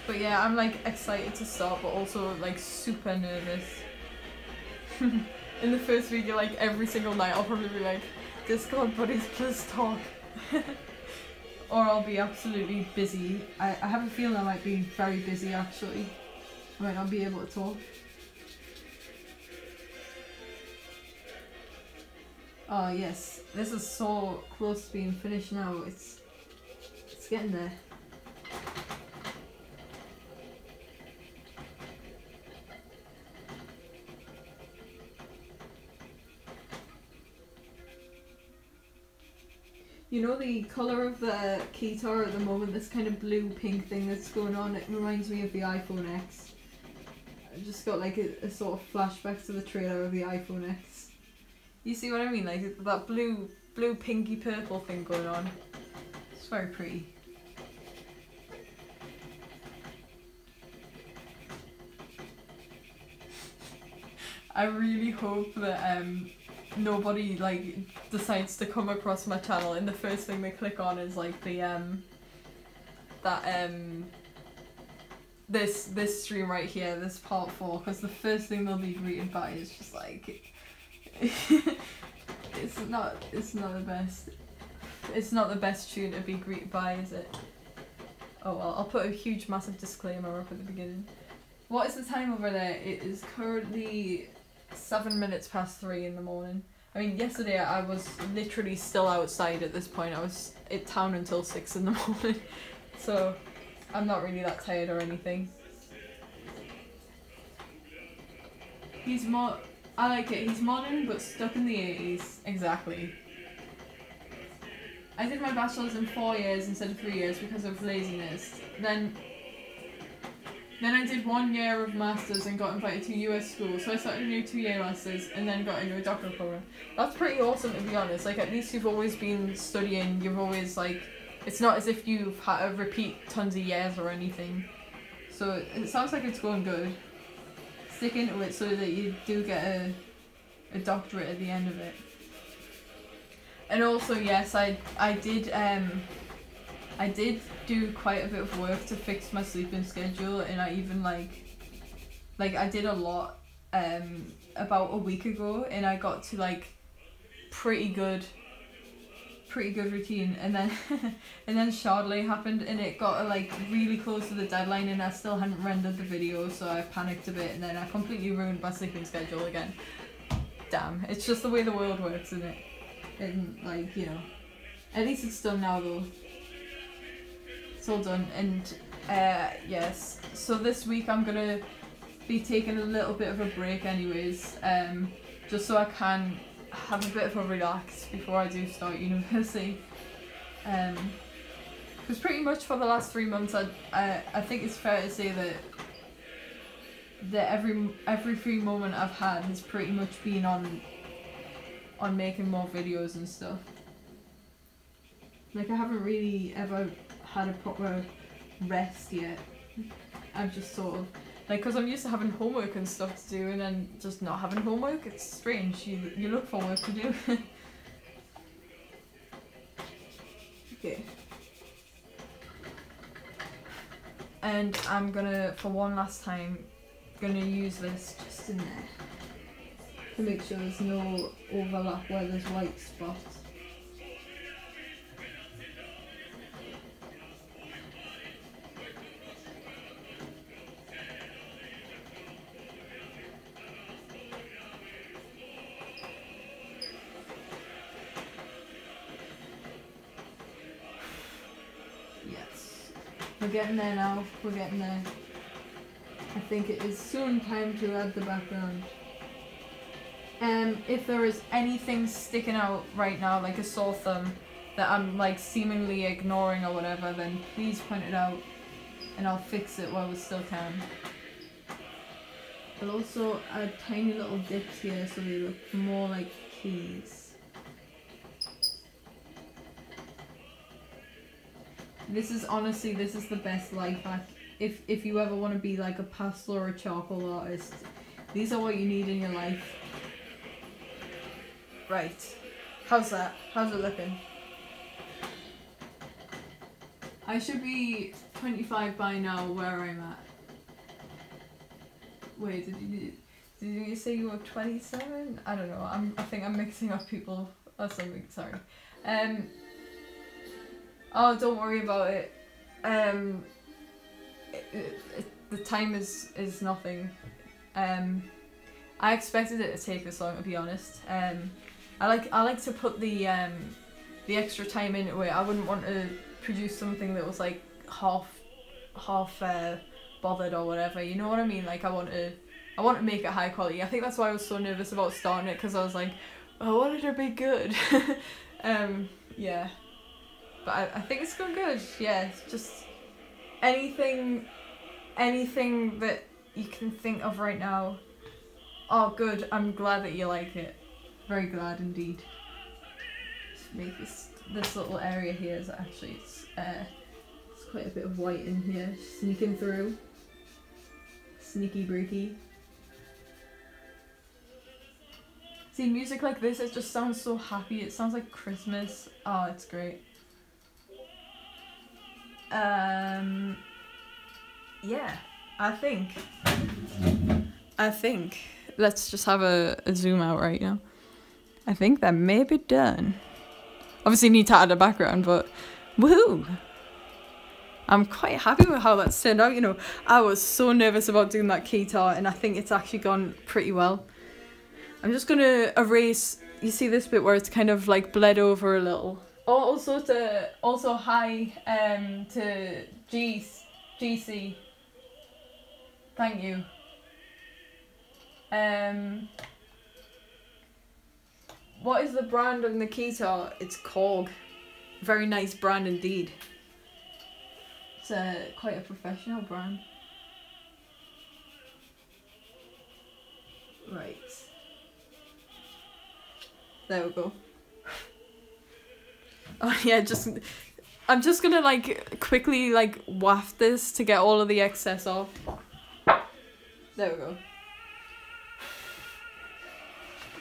But yeah, I'm like excited to start, but also like super nervous. In the first video, like every single night, I'll probably be like, Discord buddies, please talk. Or I'll be absolutely busy. I have a feeling I might be very busy actually. I might not be able to talk. Oh yes, this is so close to being finished now. It's getting there. You know the colour of the keytar at the moment, this kind of blue-pink thing that's going on, it reminds me of the iPhone X. I just got like a sort of flashback to the trailer of the iPhone X. You see what I mean? Like that blue pinky purple thing going on. It's very pretty. I really hope that nobody like decides to come across my channel and the first thing they click on is like the this stream right here, this part 4, because the first thing they'll be greeted by is just like it's not the best. It's not the best tune to be greeted by, is it? Oh well, I'll put a huge massive disclaimer up at the beginning. What is the time over there? It is currently 7 minutes past 3 in the morning. I mean, yesterday I was literally still outside at this point. I was at town until 6 in the morning. So I'm not really that tired or anything. I like it. He's modern but stuck in the 80s. Exactly. I did my bachelor's in 4 years instead of 3 years because of laziness. Then I did 1 year of masters and got invited to US school, so I started a new 2-year masters and then got into a doctoral program. That's pretty awesome, to be honest. Like, at least you've always been studying, you've always like, it's not as if you've had to repeat tons of years or anything. So it sounds like it's going good. Stick into it so that you do get a doctorate at the end of it. And also, yes, I did do quite a bit of work to fix my sleeping schedule, and I even like I did a lot about a week ago, and I got to like pretty good routine, and then and then Chardonnay happened, and it got like really close to the deadline, and I still hadn't rendered the video, so I panicked a bit, and then I completely ruined my sleeping schedule again. Damn, it's just the way the world works, isn't it? And like, you know, at least it's done now though. It's all done. And yes, so this week I'm gonna be taking a little bit of a break anyways, just so I can have a bit of a relax before I do start university. Because pretty much for the last 3 months I think it's fair to say that every free moment I've had has pretty much been on making more videos and stuff. Like, I haven't really ever had a proper rest yet. I've just sort of, like, because I'm used to having homework and stuff to do, and then just not having homework, it's strange. You look for work to do. Okay. And I'm gonna, for one last time, gonna use this just in there to make sure there's no overlap where there's white spots. We're getting there now. We're getting there. I think it is soon time to add the background. If there is anything sticking out right now, like a sore thumb, that I'm like seemingly ignoring or whatever, then please point it out and I'll fix it while we still can. I'll also add tiny little dips here so they look more like keys. This is honestly, this is the best life hack. If you ever want to be like a pastel or a charcoal artist, these are what you need in your life. Right. How's that? How's it looking? I should be 25 by now where I'm at. Wait, did you say you were 27? I don't know. I think I'm mixing up people or something. Sorry. Oh, don't worry about it. The time is nothing. I expected it to take this long, to be honest. I like to put the extra time into it. I wouldn't want to produce something that was like half bothered or whatever. You know what I mean? Like I want to make it high quality. I think that's why I was so nervous about starting it, because I was like, oh, what did it be good? Yeah. But I think it's gone good. Yeah, it's just anything that you can think of right now. Oh, good. I'm glad that you like it. Very glad indeed. Just make this little area here is actually it's quite a bit of white in here, sneaking through. Sneaky breaky. See, music like this, it just sounds so happy. It sounds like Christmas. Oh, it's great. Yeah, I think let's just have a zoom out right now. I think that may be done. Obviously need to add a background, but woohoo! I'm quite happy with how that's turned out. You know, I was so nervous about doing that guitar, and I think it's actually gone pretty well. I'm just gonna erase, you see this bit where it's kind of like bled over a little. Also hi to GC. Thank you. What is the brand on the guitar? It's Koke. Very nice brand indeed. It's quite a professional brand. Right. There we go. Oh yeah, I'm just gonna like quickly like waft this to get all of the excess off. There we go.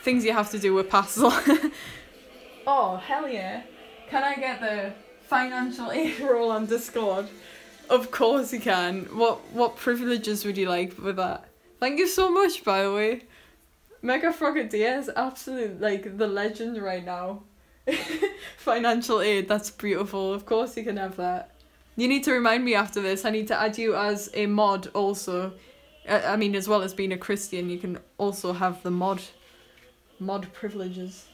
Things you have to do with pastel. Oh, hell yeah. Can I get the financial aid roll on Discord? Of course you can. What privileges would you like with that? Thank you so much, by the way. Mega Frogadier is absolute, like, the legend right now. Financial aid, that's beautiful. Of course you can have that. You need to remind me after this. I need to add you as a mod also. I mean, as well as being a Christian, you can also have the mod privileges.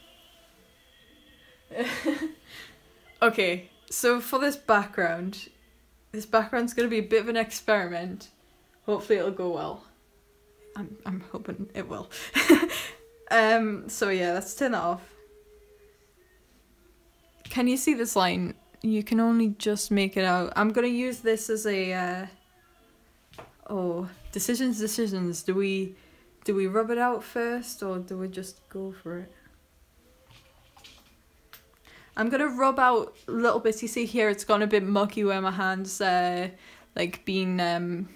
Okay, so for this background's gonna be a bit of an experiment. Hopefully it'll go well. I'm hoping it will. So yeah, let's turn that off. Can you see this line? You can only just make it out. I'm gonna use this as a decisions. Do we rub it out first, or do we just go for it? I'm gonna rub out little bits. You see here, it's gone a bit mucky where my hands like being yeah.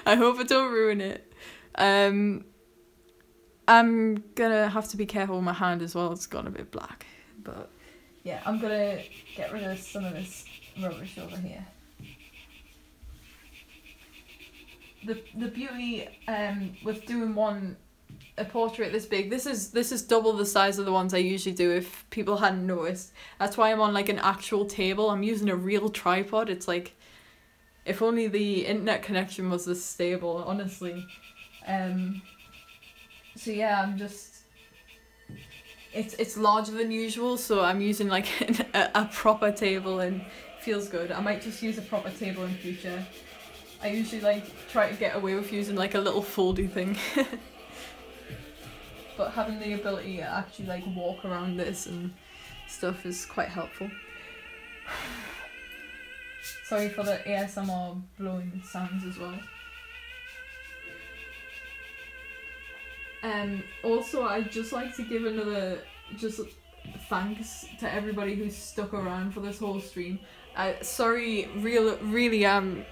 I hope I don't ruin it. I'm gonna have to be careful with my hand as well. It's gone a bit black, but yeah, I'm gonna get rid of some of this rubbish over here. The beauty with doing a portrait this big, this is double the size of the ones I usually do, if people hadn't noticed. That's why I'm on like an actual table. I'm using a real tripod. It's like, if only the internet connection was this stable, honestly. So yeah, I'm just, it's larger than usual, so I'm using like a proper table, and feels good. I might just use a proper table in future. I usually like try to get away with using like a little foldy thing. But having the ability to actually like walk around this and stuff is quite helpful. Sorry for the ASMR blowing sounds as well. Also, I'd just like to give another thanks to everybody who's stuck around for this whole stream. Sorry, really am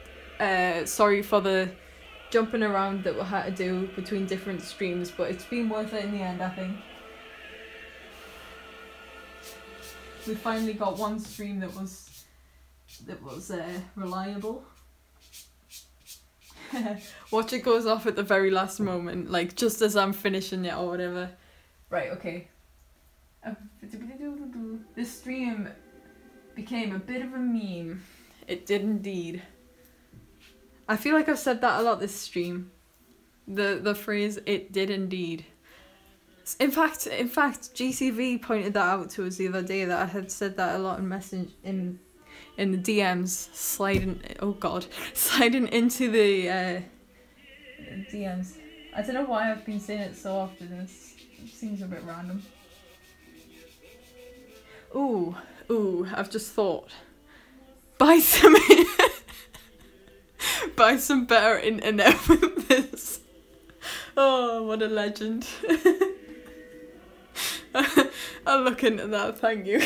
sorry for the jumping around that we had to do between different streams, but it's been worth it in the end, I think. We finally got one stream that was reliable. Watch it goes off at the very last moment, like just as I'm finishing it or whatever. Right, okay. This stream became a bit of a meme. It did indeed. I feel like I've said that a lot this stream. The phrase "it did indeed." In fact, GCV pointed that out to us the other day, that I had said that a lot in the DMs, sliding into the DMs. I don't know why I've been saying it so often. It seems a bit random. Ooh, I've just thought. Buy some better internet with this. Oh, what a legend. I'll look into that, thank you.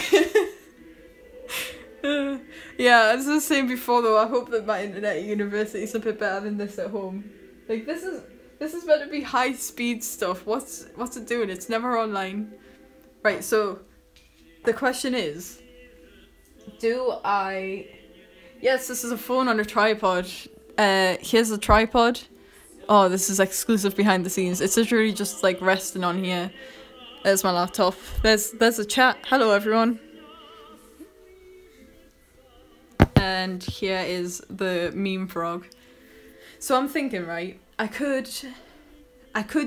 Yeah, as I was saying before though, I hope that my internet at university is a bit better than this at home. Like this is meant to be high speed stuff. What's it doing? It's never online. Right, so the question is, yes, this is a phone on a tripod. Here's a tripod. Oh, this is exclusive behind the scenes. It's literally just like resting on here. There's my laptop. There's a chat. Hello everyone. And here is the meme frog. So I'm thinking, right, I could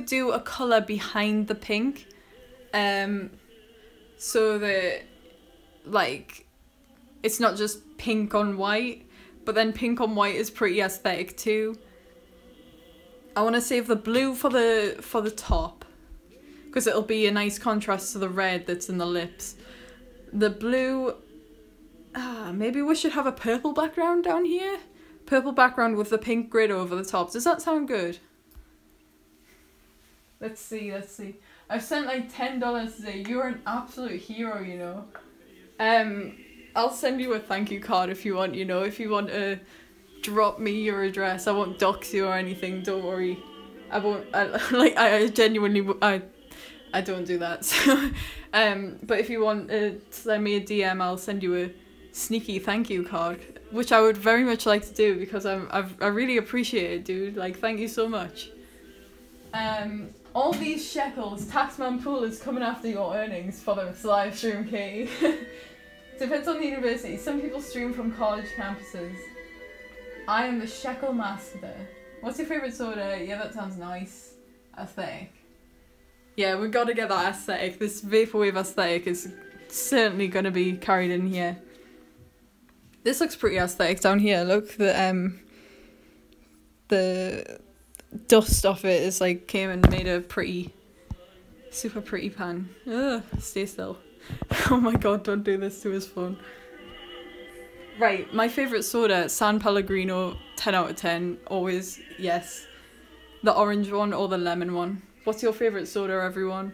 do a colour behind the pink. So that like it's not just pink on white, but then pink on white is pretty aesthetic too. I want to save the blue for the top, because it'll be a nice contrast to the red that's in the lips. The blue, maybe we should have a purple background down here. Purple background with the pink grid over the top. Does that sound good? Let's see. I've sent like $10 today. You're an absolute hero, you know. I'll send you a thank you card if you want, you know, if you want to drop me your address. I won't dox you or anything, don't worry. I won't, I genuinely, I don't do that. So, but if you want to send me a DM, I'll send you a sneaky thank you card, which I would very much like to do, because I really appreciate it, dude. Like, thank you so much. All these shekels, Taxman Poole is coming after your earnings for this live stream, Katie. Depends on the university. Some people stream from college campuses. I am the shekel master. What's your favourite soda? Yeah, that sounds nice. Aesthetic. Yeah, we gotta get that aesthetic. This vaporwave aesthetic is certainly gonna be carried in here. This looks pretty aesthetic down here. Look, the dust off it is like came and made a pretty, super pretty pan. Ugh, stay still. Oh my god, don't do this to his phone. Right, my favourite soda, San Pellegrino, 10 out of 10, always, yes. The orange one or the lemon one. What's your favourite soda, everyone?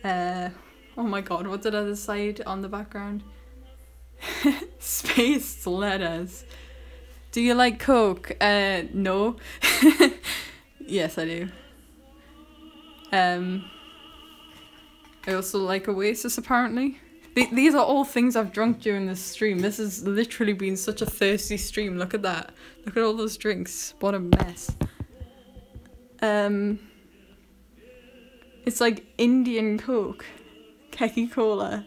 Oh my god, what did I decide on the background? Spaced letters. Do you like Coke? No. Yes, I do. I also like Oasis, apparently. These are all things I've drunk during this stream. This has literally been such a thirsty stream. Look at that. Look at all those drinks. What a mess. It's like Indian Coke. Keki Cola.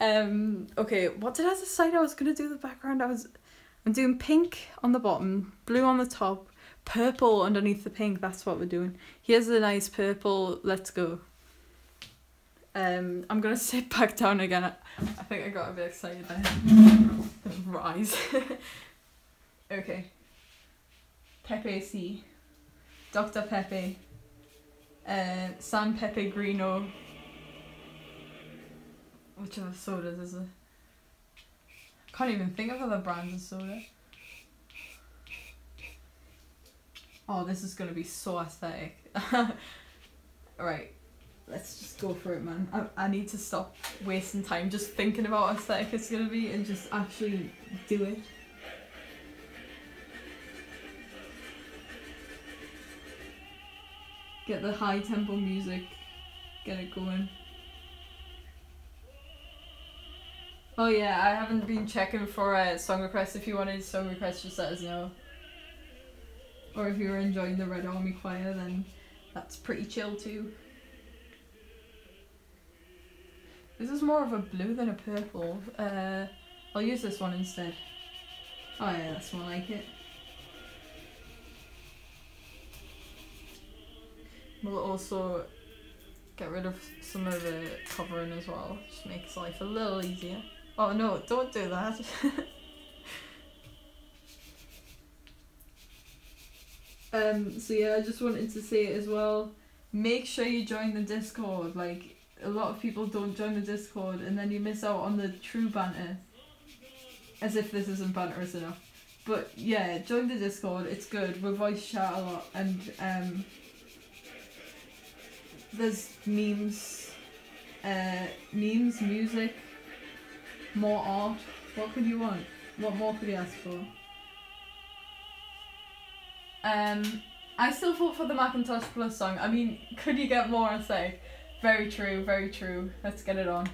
Okay, what did I decide I was going to do the background? I'm doing pink on the bottom, blue on the top, purple underneath the pink. That's what we're doing. Here's a nice purple. Let's go. I'm gonna sit back down again. I think I got a bit excited there. Rise. Okay. Pepe C. Dr. Pepe. San Pellegrino. Which other sodas is it? Can't even think of other brands of soda. Oh, this is gonna be so aesthetic. Alright, let's just go for it, man. I need to stop wasting time just thinking about how aesthetic it's gonna be and just actually do it. Get the high tempo music, get it going. Oh yeah, I haven't been checking for song requests. If you wanted song requests, just let us know. Or if you were enjoying the Red Army Choir, then that's pretty chill too. This is more of a blue than a purple. I'll use this one instead. Oh yeah, that's more like it. We'll also get rid of some of the covering as well. Just makes life a little easier. Oh no, don't do that. So yeah, I just wanted to say it as well. Make sure you join the Discord. Like, a lot of people don't join the Discord and then you miss out on the true banter. As if this isn't banterous enough. But yeah, join the Discord, it's good. We voice chat a lot and there's memes, music, more art. What could you want? What more could you ask for? I still vote for the Macintosh Plus song. I mean, could you get more aesthetic? Very true, very true. Let's get it on.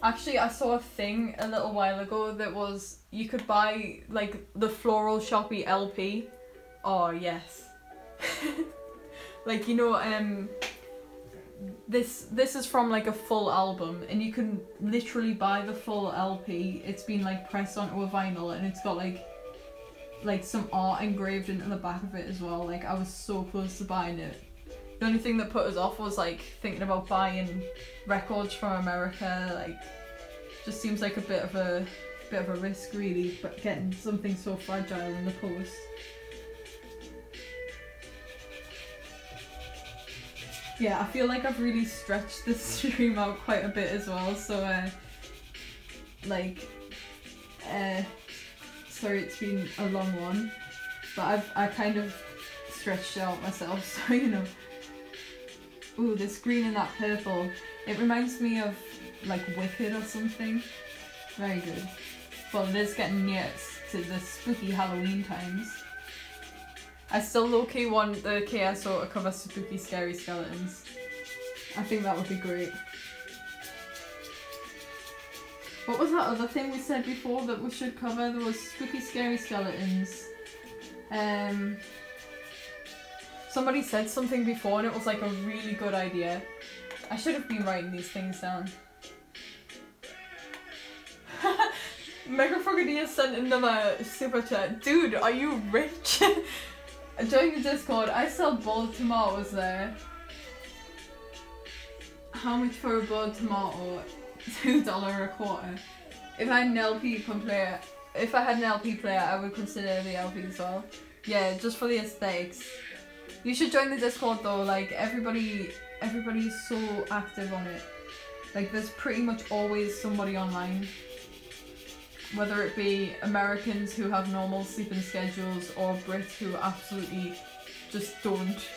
Actually, I saw a thing a little while ago that was, you could buy, like, the Floral Shoppy LP. Oh, yes. Like, you know, this is from, like, a full album, and you can literally buy the full LP. It's been, like, pressed onto a vinyl, and it's got, like some art engraved into the back of it as well. Like, I was so close to buying it. The only thing that put us off was, like, thinking about buying records from America. Like, just seems like a bit of a risk, really, but getting something so fragile in the post. Yeah, I feel like I've really stretched this stream out quite a bit as well, so sorry it's been a long one, but I kind of stretched out myself, so you know. Ooh, this green and that purple, it reminds me of like Wicked or something. Very good. Well, it is getting near to the spooky Halloween times. I still low-key want the KSO to cover Spooky Scary Skeletons. I think that would be great. What was that other thing we said before that we should cover? There was Spooky Scary Skeletons. Somebody said something before and it was like a really good idea. I should have been writing these things down. Megafrogadia sent another super chat. Dude, are you rich? Join the Discord. I sell boiled tomatoes there. How much for a boiled tomato? $2 a quarter. If I had an LP player, I would consider the LP as well. Yeah, just for the aesthetics. You should join the Discord though. Like, everybody's so active on it. Like, there's pretty much always somebody online. Whether it be Americans who have normal sleeping schedules or Brits who absolutely just don't.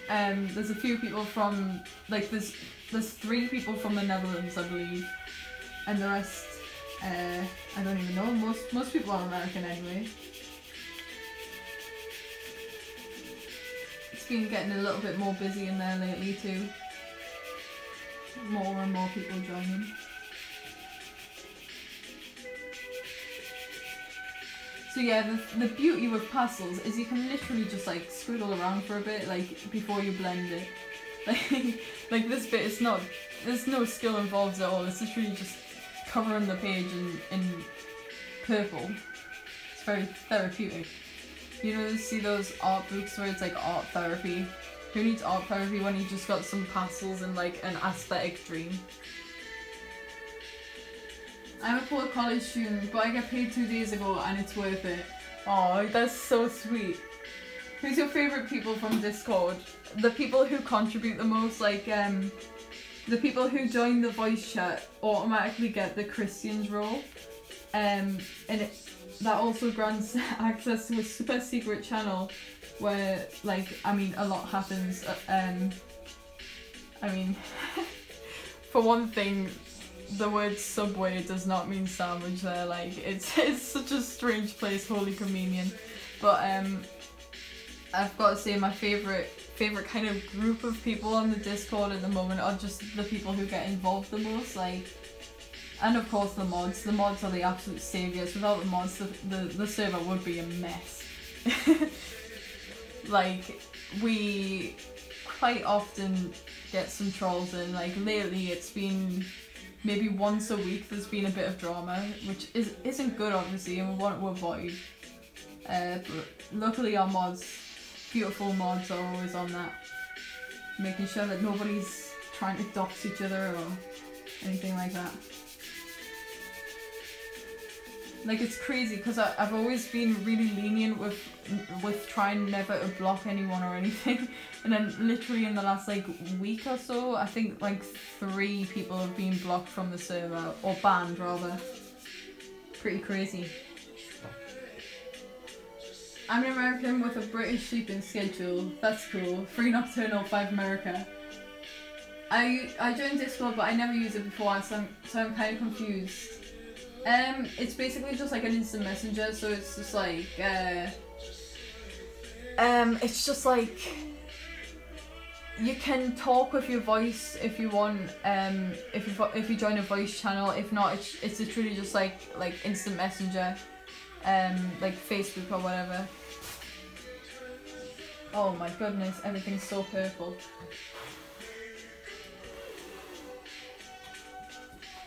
There's a few people from, like, there's 3 people from the Netherlands, I believe, and the rest, I don't even know. Most people are American anyway. It's been getting a little bit more busy in there lately too. More and more people joining. So yeah, the beauty with pastels is you can literally just like scribble around for a bit, like, before you blend it. Like this bit, it's not, there's no skill involved at all, it's literally just covering the page in purple. It's very therapeutic. You know, see those art books where it's like art therapy? Who needs art therapy when you just got some pastels and like an aesthetic dream? I'm a poor college student, but I get paid 2 days ago and it's worth it. Oh, that's so sweet. Who's your favourite people from Discord? The people who contribute the most, like the people who join the voice chat automatically get the Christians role. And that also grants access to a super secret channel where, like, I mean, a lot happens. I mean, for one thing, the word Subway does not mean sandwich there. Like, it's such a strange place, Holy Communion. But I've got to say my favourite kind of group of people on the Discord at the moment are just the people who get involved the most, like, and of course the mods. The mods are the absolute saviours. Without the mods, the server would be a mess. Like, we quite often get some trolls in. Like, lately it's been maybe once a week there's been a bit of drama, which isn't good obviously, and we want to avoid. But luckily our mods, beautiful mods, are always on that, making sure that nobody's trying to dox each other or anything like that. Like, it's crazy because I've always been really lenient with trying never to block anyone or anything, and then literally in the last like week or so, I think like 3 people have been blocked from the server, or banned rather. Pretty crazy. I'm an American with a British sleeping schedule. That's cool. Free Nocturnal 5 America. I joined Discord, but I never used it before, so I'm kind of confused. It's basically just like an instant messenger, so it's just like you can talk with your voice if you want, if you join a voice channel. If not, it's literally just like instant messenger, like Facebook or whatever. Oh my goodness, everything's so purple.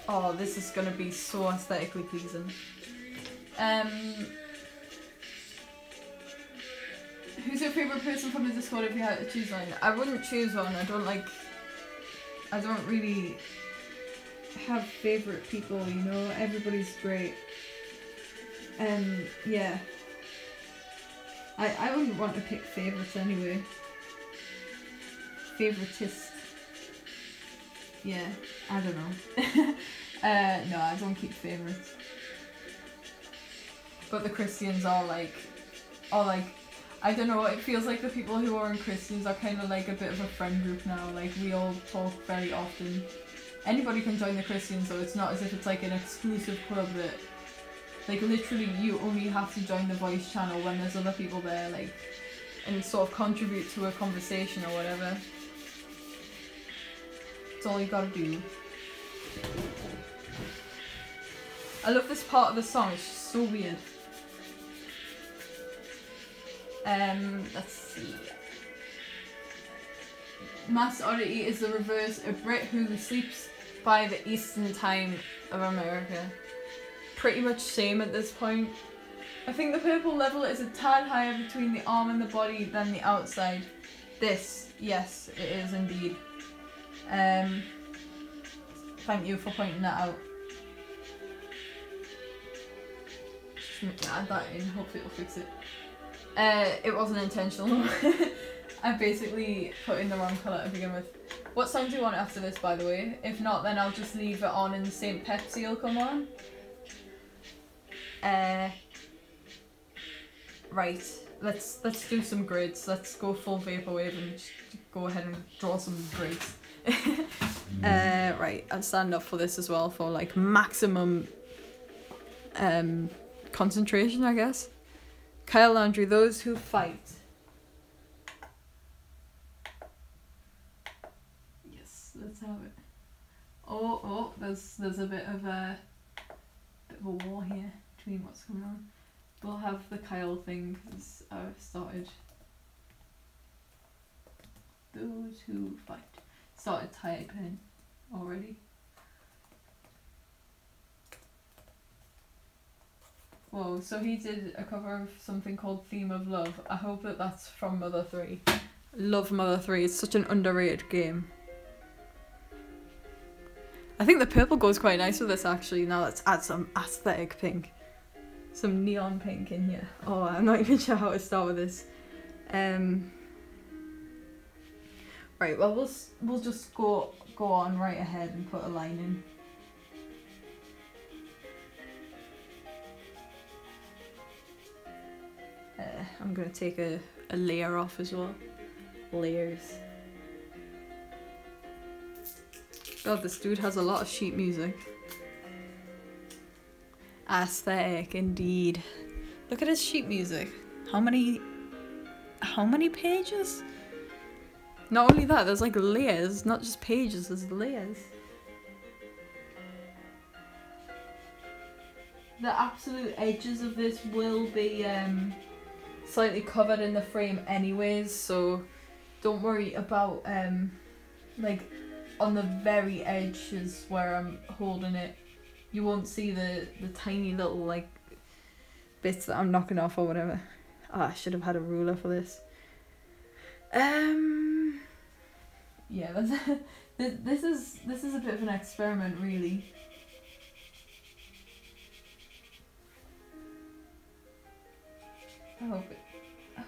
Oh, this is gonna be so aesthetically pleasing. Who's your favourite person from the Discord if you had to choose one? I wouldn't choose one. I don't really have favourite people, you know, everybody's great. Yeah. I wouldn't want to pick favourites anyway. Favoritist. Yeah, I don't know. No, I don't keep favourites. But the Christians are like, I don't know, it feels like the people who are in Christians are kind of like a bit of a friend group now. Like, we all talk very often. Anybody can join the Christians, so it's not as if it's like an exclusive club that, like, literally you only have to join the voice channel when there's other people there, like, and sort of contribute to a conversation or whatever. That's all you gotta do. I love this part of the song, it's just so weird. Let's see. Mass oddity is the reverse, a Brit who sleeps by the Eastern time of America. Pretty much same at this point. I think the purple level is a tad higher between the arm and the body than the outside. This, yes, it is indeed. Thank you for pointing that out. Just add that in, hopefully it'll fix it. It wasn't intentional. I basically put in the wrong colour to begin with. What song do you want after this, by the way? If not, then I'll just leave it on and St. Pepsi will come on. Right, let's do some grids. Let's go full vaporwave and just go ahead and draw some grids. Right, I'll stand up for this as well for like maximum concentration, I guess. Kyle Landry, those who fight. Yes, let's have it. Oh, there's a bit of a war here between what's going on. We'll have the Kyle thing because I've started. Those who fight. Started typing already. Whoa, so he did a cover of something called Theme of Love. I hope that that's from Mother 3. Love Mother 3, it's such an underrated game. I think the purple goes quite nice with this actually. Now let's add some aesthetic pink. Some neon pink in here. Oh, I'm not even sure how to start with this. Right, well we'll just go on right ahead and put a line in. I'm gonna take a layer off as well. Layers. God, this dude has a lot of sheet music. Aesthetic, indeed. Look at his sheet music. How many pages? Not only that, there's like layers, not just pages, there's layers. The absolute edges of this will be slightly covered in the frame anyways, so don't worry about like on the very edges where I'm holding it. You won't see the tiny little like bits that I'm knocking off or whatever. Oh, I should have had a ruler for this. Yeah, this is a bit of an experiment, really. I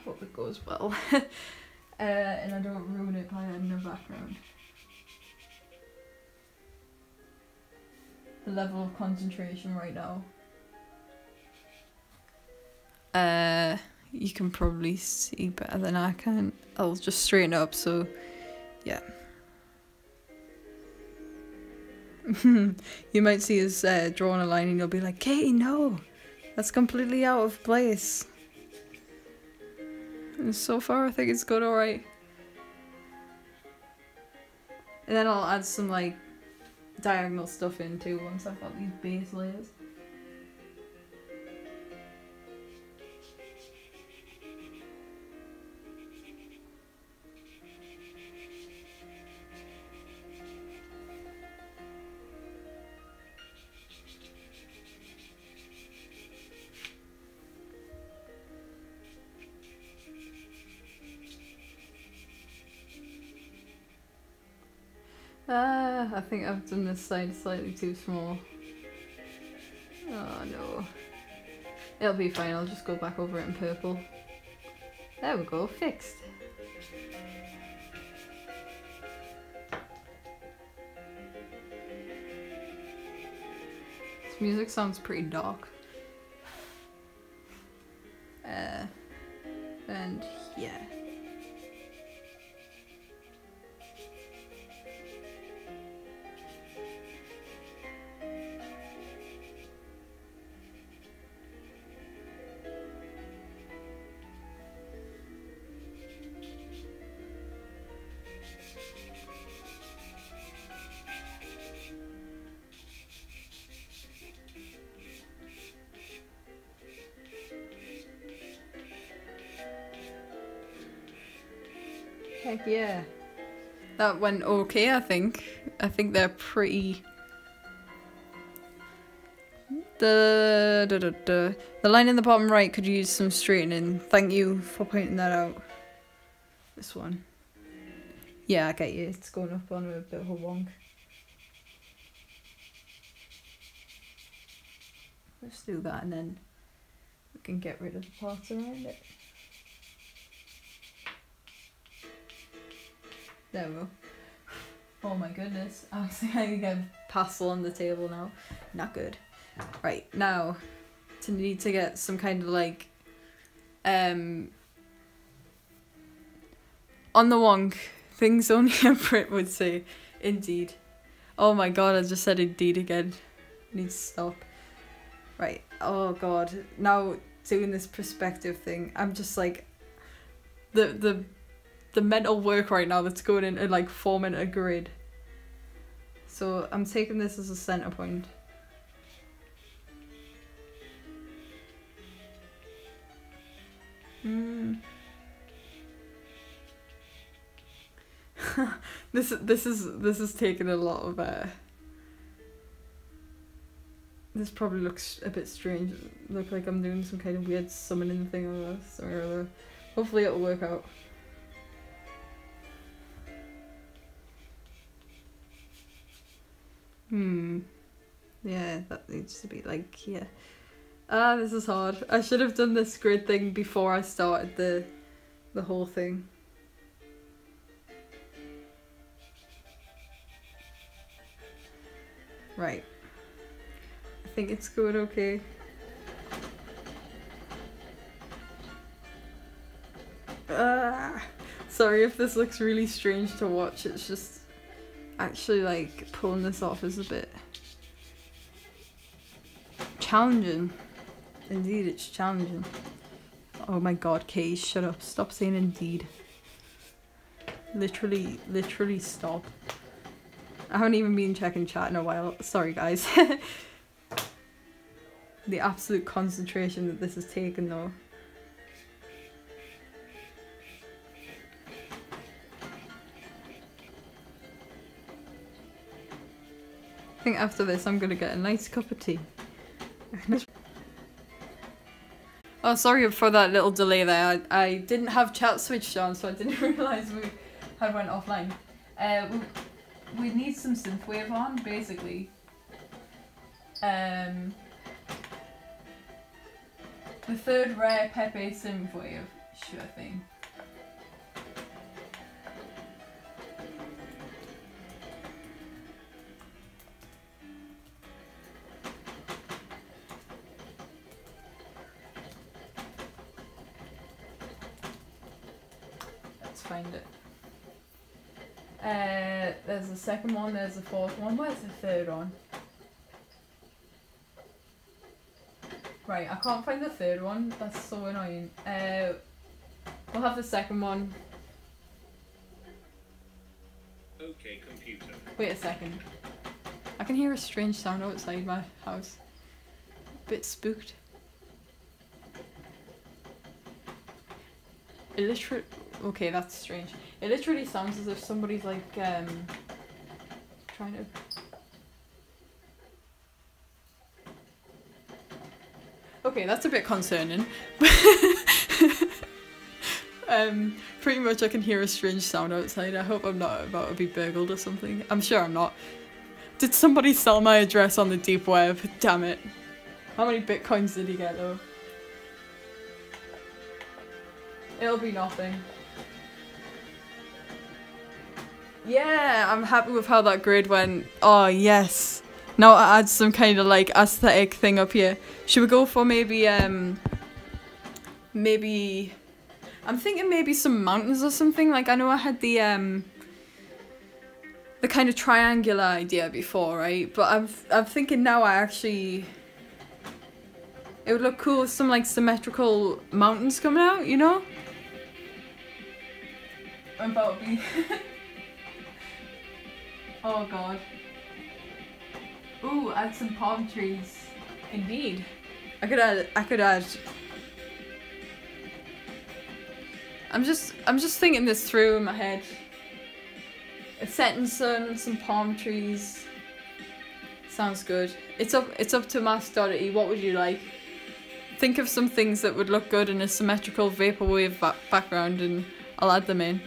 hope it goes well, and I don't ruin it by adding a background. The level of concentration right now. You can probably see better than I can. I'll just straighten it up, so yeah. You might see us drawing a line and you'll be like, Katie, no! That's completely out of place. And so far I think it's good alright. And then I'll add some like diagonal stuff in too once I've got these base layers. I think I've done this side slightly too small. Oh no. It'll be fine, I'll just go back over it in purple. There we go, fixed. This music sounds pretty dark. And yeah. Heck yeah. That went okay, I think. I think they're pretty... The line in the bottom right could use some straightening. Thank you for pointing that out. This one. Yeah, I get you. It's going up on a bit of a wonk. Let's do that and then we can get rid of the parts around it. There we go. Oh my goodness. I can get pastel on the table now. Not good. Right, now to need to get some kind of like on the wonk, things only a Brit would say. Indeed. Oh my god, I just said indeed again. I need to stop. Right. Oh god. Now doing this perspective thing, I'm just like the mental work right now that's going into like forming a grid. So I'm taking this as a center point. This is taking a lot of This probably looks a bit strange. Look like I'm doing some kind of weird summoning thing or something or other. Hopefully it'll work out. Yeah, that needs to be like here. Ah, this is hard. I should have done this grid thing before I started the whole thing. Right. I think it's going okay. Sorry if this looks really strange to watch. It's just actually like pulling this off is a bit challenging. Indeed, it's challenging. Oh my god, Kay, shut up. Stop saying indeed. Literally stop. I haven't even been checking chat in a while. Sorry, guys. The absolute concentration that this has taken, though. I think after this, I'm gonna get a nice cup of tea. Oh, sorry for that little delay there. I didn't have chat switched on, so I didn't realise we had went offline. We need some synthwave on, basically. The third rare Pepe synthwave, sure thing. Let's find it. There's the second one, there's the fourth one. Where's the third one? Right, I can't find the third one. That's so annoying. We'll have the second one. Okay, computer. Wait a second. I can hear a strange sound outside my house. A bit spooked. It literally... Okay, that's strange. It literally sounds as if somebody's like, trying to... Okay, that's a bit concerning. Pretty much I can hear a strange sound outside. I hope I'm not about to be burgled or something. I'm sure I'm not. Did somebody sell my address on the deep web? Damn it. How many bitcoins did he get though? It'll be nothing. Yeah, I'm happy with how that grid went. Oh, yes. Now I add some kind of like aesthetic thing up here. Should we go for maybe, maybe... I'm thinking maybe some mountains or something. Like, I know I had the kind of triangular idea before, right? But I'm thinking now I actually... It would look cool with some like symmetrical mountains coming out, you know? I'm about to be... Oh god. Ooh, add some palm trees. Indeed. I could add. I'm just thinking this through in my head. A setting sun, some palm trees. Sounds good. It's up to Master.E. What would you like? Think of some things that would look good in a symmetrical vaporwave background and I'll add them in.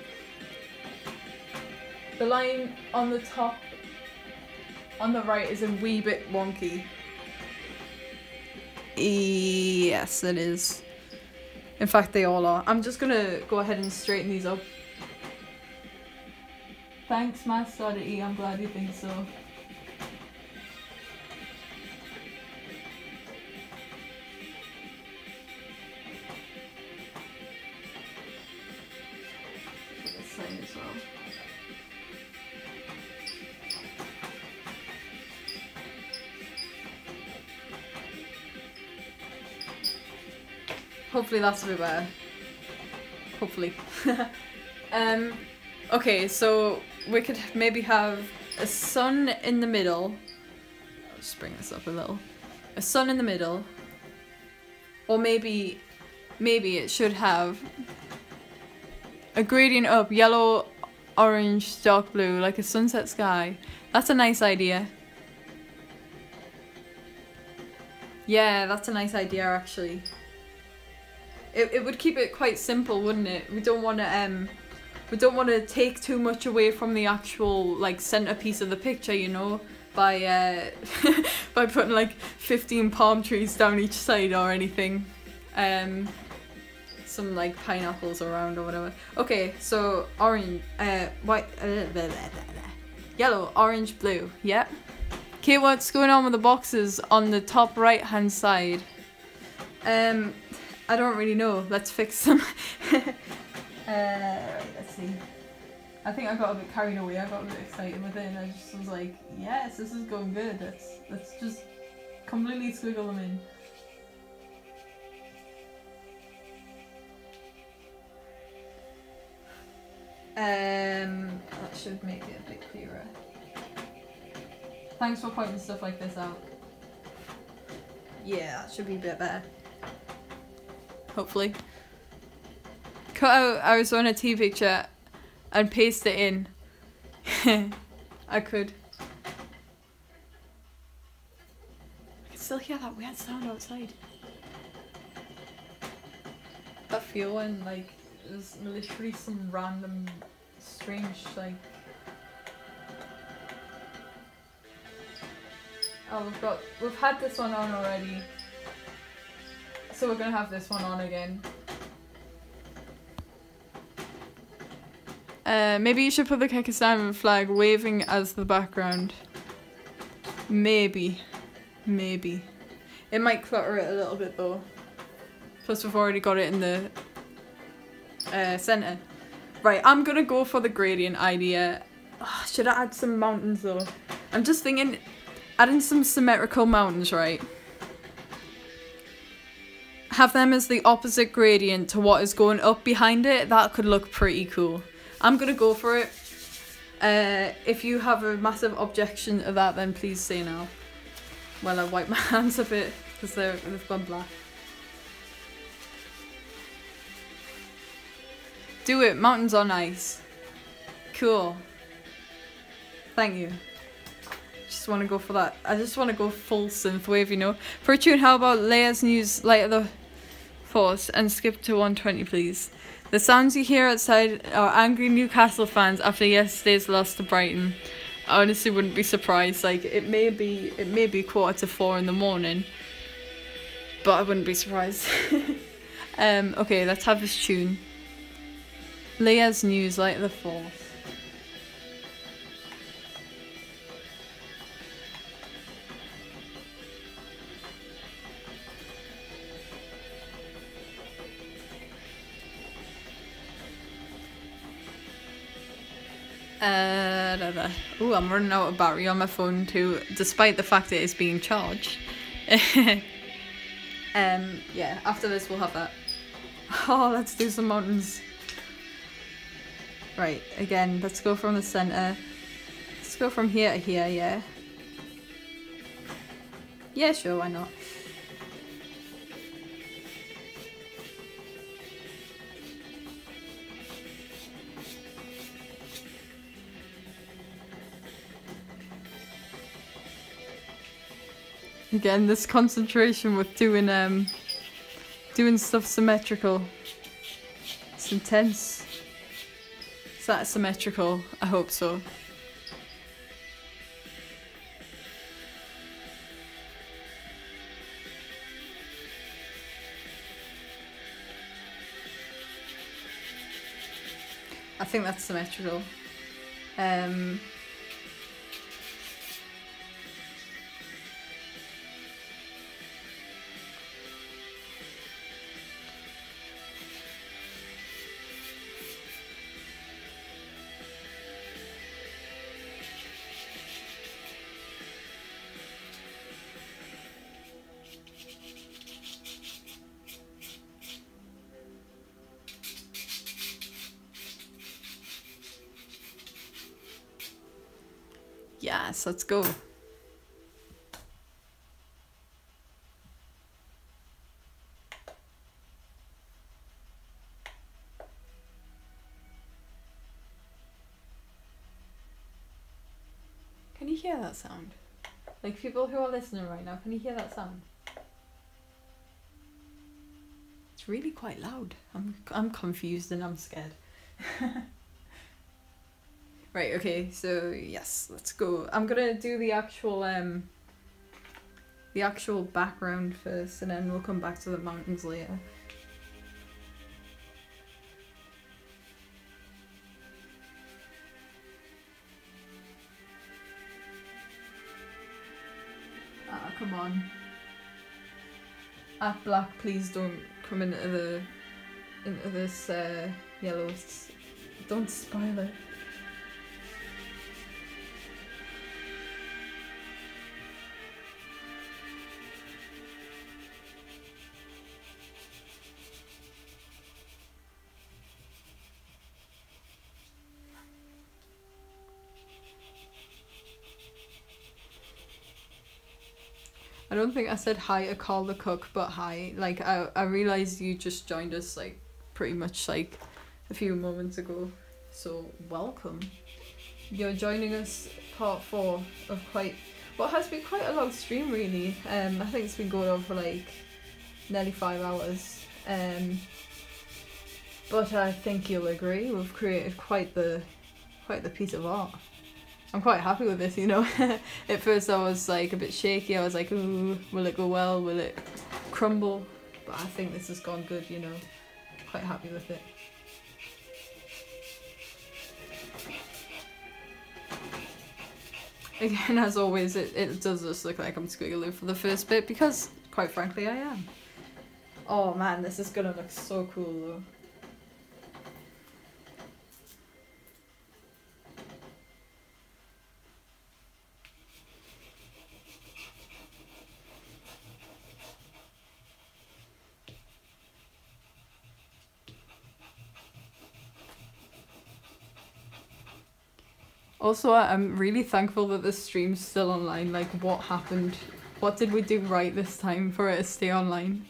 The line on the top, on the right, is a wee bit wonky. Yes, it is. In fact, they all are. I'm just gonna go ahead and straighten these up. Thanks, Master.E. I'm glad you think so. This side as well. Hopefully that's a bit better. Hopefully. Okay, so we could maybe have a sun in the middle. I'll just bring this up a little. A sun in the middle. Or maybe it should have a gradient up, yellow, orange, dark blue, like a sunset sky. That's a nice idea. Yeah, that's a nice idea actually. It would keep it quite simple, wouldn't it? We don't want to take too much away from the actual like centerpiece of the picture, you know, by by putting like 15 palm trees down each side or anything. Some like pineapples around or whatever. Okay, so orange, white, yellow, orange, blue. Yeah. Okay, what's going on with the boxes on the top right hand side? I don't really know. Let's fix them. Right, let's see. I think I got a bit carried away. I got a bit excited with it, and I just was like, "Yes, this is going good. Let's just completely squiggle them in." That should make it a bit clearer. Thanks for pointing stuff like this out. Yeah, that should be a bit better. Hopefully. Cut out Arizona tea picture and paste it in. I could. I can still hear that weird sound outside. That feel when like there's literally some random strange like. Oh, we've had this one on already. So we're gonna have this one on again. Maybe you should put the Kyrgyzstan flag waving as the background. Maybe. Maybe. It might clutter it a little bit though. Plus we've already got it in the centre. Right, I'm gonna go for the gradient idea. Oh, should I add some mountains though? I'm just thinking adding some symmetrical mountains, right? Have them as the opposite gradient to what is going up behind it. That could look pretty cool. I'm gonna go for it. If you have a massive objection to that, then please say no. While I wipe my hands a bit because they've gone black. Do it. Mountains are nice. Cool. Thank you. Just want to go for that. I just want to go full synthwave, you know. For a tune, how about Leia's News, Light of the Force, and skip to 120, please. The sounds you hear outside are angry Newcastle fans after yesterday's loss to Brighton. I honestly wouldn't be surprised. Like it may be 3:45 in the morning, but I wouldn't be surprised. Okay, let's have this tune. Leia's News, Light of the Force. Ooh, I'm running out of battery on my phone too, despite the fact it is being charged. Yeah, after this we'll have that. Oh, let's do some mountains. Right, again, let's go from the centre. Let's go from here to here, yeah. Yeah, sure, why not? Again, this concentration with doing stuff symmetrical. It's intense. Is that symmetrical? I hope so. I think that's symmetrical. Yes, let's go. Can you hear that sound? Like people who are listening right now, can you hear that sound? It's really quite loud. I'm confused and I'm scared. Right, okay, so yes, let's go. I'm gonna do the actual background first, and then we'll come back to the mountains later. Ah, come on. Ah, black, please don't come into this yellow. Don't spoil it. I don't think I said hi to Carl the cook, but hi. Like, I realised you just joined us, like, pretty much, like, a few moments ago. So, welcome. You're joining us part 4 of what has been quite a long stream, really. I think it's been going on for, like, nearly 5 hours. But I think you'll agree, we've created quite the piece of art. I'm quite happy with this, you know. At first I was like a bit shaky. I was like, ooh, will it go well? Will it crumble? But I think this has gone good, you know. Quite happy with it. Again, as always, it does just look like I'm squiggling for the first bit because, quite frankly, I am. Oh man, this is gonna look so cool though. Also, I'm really thankful that this stream's still online. Like, what happened? What did we do right this time for it to stay online?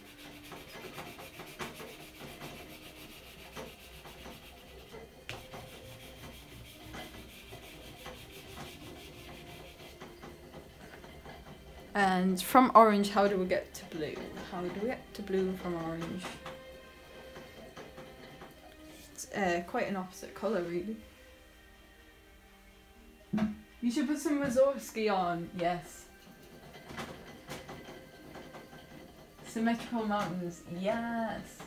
And from orange, how do we get to blue? How do we get to blue from orange? It's quite an opposite colour, really. You should put some Mazorski on, yes. Symmetrical mountains, yes.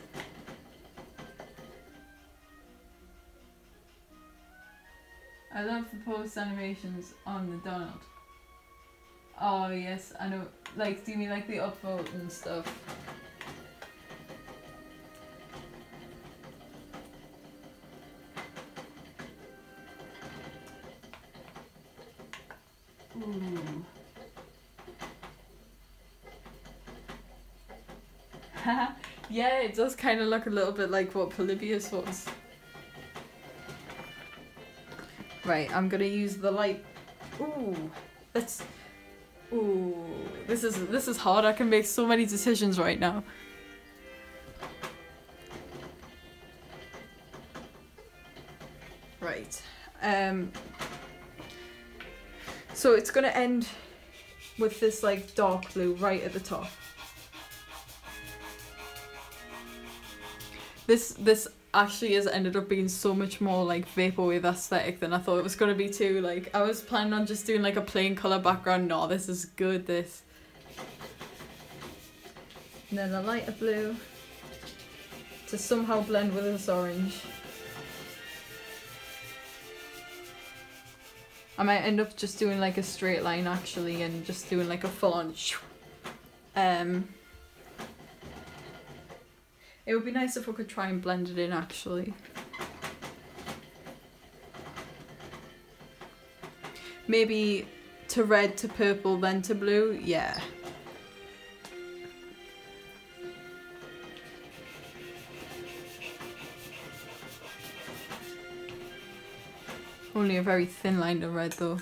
I love the post animations on the Donald. Oh yes, I know. Like, do you mean like the upvote and stuff? Ooh. Yeah, it does kind of look a little bit like what Polybius was. Right, I'm gonna use the light. Ooh, that's. Ooh, this is hard. I can make so many decisions right now. Right. So it's gonna end with this like dark blue right at the top. This actually has ended up being so much more like vaporwave aesthetic than I thought it was gonna be too. Like, I was planning on just doing like a plain colour background. No, this is good, this. And then a lighter blue to somehow blend with this orange. I might end up just doing like a straight line actually and just doing like a full on It would be nice if I could try and blend it in actually. Maybe to red to purple then to blue, yeah. Only a very thin line of red though.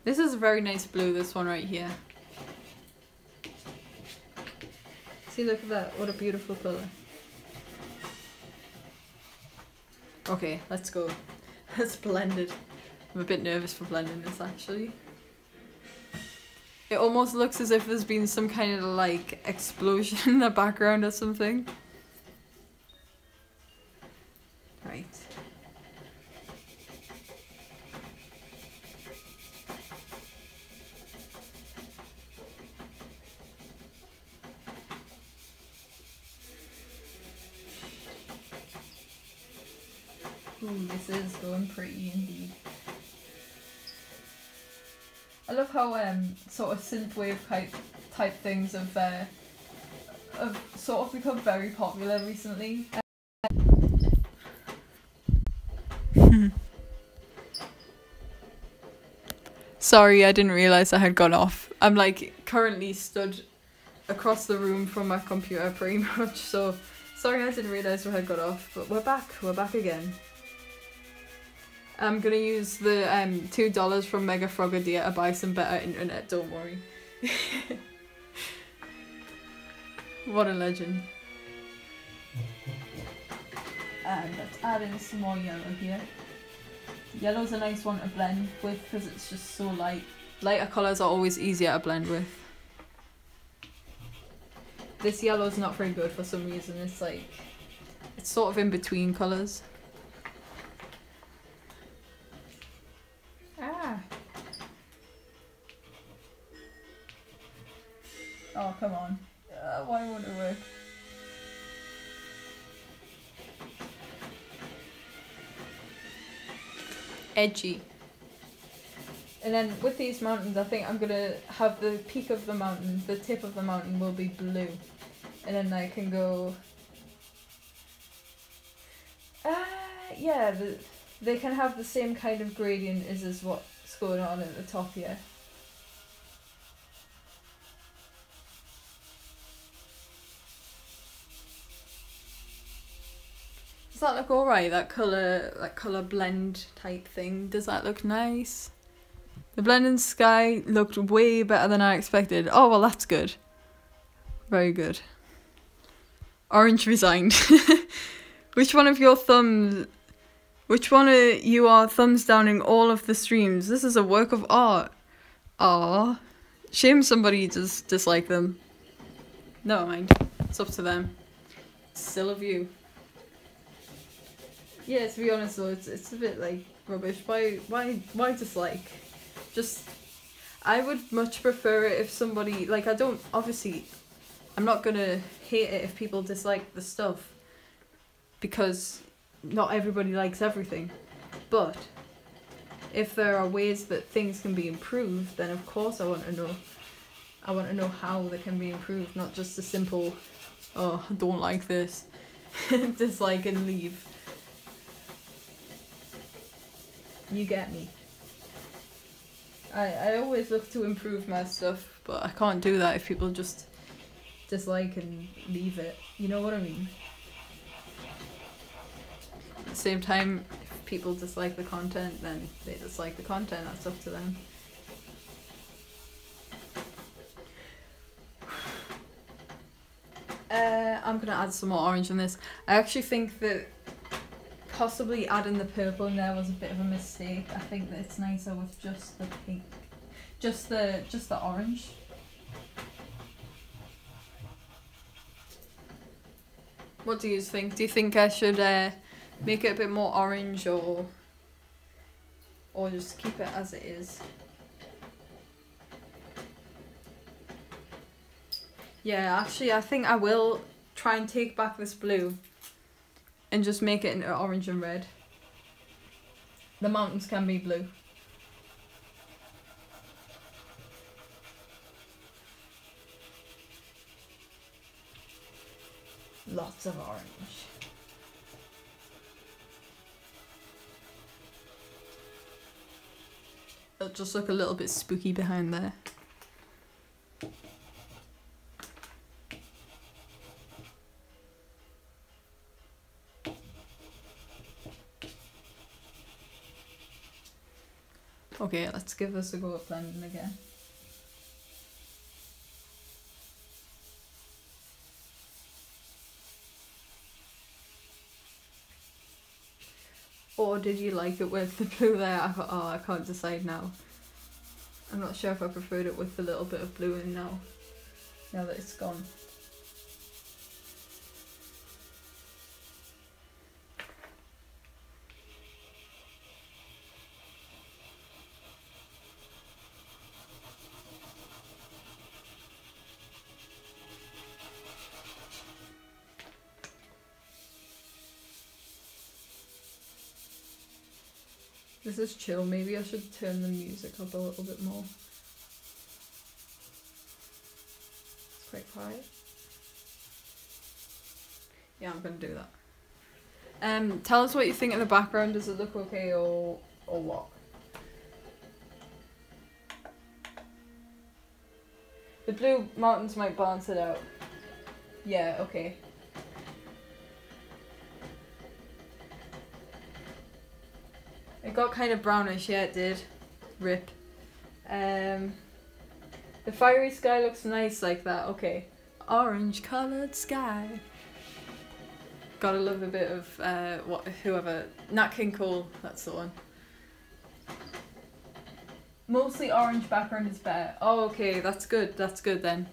This is a very nice blue, this one right here. See, look at that. What a beautiful colour. Okay, let's go. Let's blend it. I'm a bit nervous for blending this actually. It almost looks as if there's been some kind of like explosion in the background or something. Right. Ooh, this is going pretty indeed. I love how sort of synthwave type things have sort of become very popular recently. Sorry, I didn't realise I had gone off. I'm like currently stood across the room from my computer pretty much, so sorry I didn't realise we had got off, but we're back again. I'm gonna use the $2 from Mega Frogadier to buy some better internet, don't worry. What a legend. And let's add in some more yellow here. Yellow's a nice one to blend with because it's just so light. Lighter colours are always easier to blend with. This yellow's not very good for some reason. It's like, it's sort of in between colours. Ah. Oh, come on. Why won't it work? Edgy. And then with these mountains, I think I'm gonna have the peak of the mountain, the tip of the mountain will be blue. And then I can go... yeah, they can have the same kind of gradient as what's going on at the top here. Does that look alright? That colour blend type thing. Does that look nice? The blend in sky looked way better than I expected. Oh, well, that's good. Very good. Orange resigned. Which one of you are thumbs downing all of the streams? This is a work of art. Aww. Shame somebody does dislike them. Never mind. It's up to them. It's still a view. Yeah, to be honest though, it's a bit like rubbish. Why dislike? Just, I would much prefer it if somebody, like I'm not gonna hate it if people dislike the stuff, because not everybody likes everything. But if there are ways that things can be improved, then of course I want to know how they can be improved, not just a simple, oh, I don't like this, dislike and leave. You get me. I always look to improve my stuff, but I can't do that if people just dislike and leave it. You know what I mean? At the same time, if people dislike the content, then they dislike the content. That's up to them. I'm gonna add some more orange in this. I actually think that possibly adding the purple in there was a bit of a mistake. I think that it's nicer with just the pink, just the orange. What do you think? Do you think I should make it a bit more orange, or just keep it as it is? Yeah, actually I think I will try and take back this blue and just make it into orange and red. The mountains can be blue. Lots of orange. It'll just look a little bit spooky behind there. Okay, let's give this a go at blending again. Or did you like it with the blue there? I can't decide now. I'm not sure if I preferred it with the little bit of blue in now that it's gone. This is chill. Maybe I should turn the music up a little bit more. It's quite quiet. Yeah, I'm gonna do that. Tell us what you think of the background. Does it look okay or what? The blue mountains might balance it out. Yeah, okay. It got kind of brownish, yeah it did. Rip. The fiery sky looks nice like that, okay. Orange coloured sky. Gotta love a bit of, whoever, Nat King Cole, that's the one. Mostly orange background is better. Oh, okay, that's good then.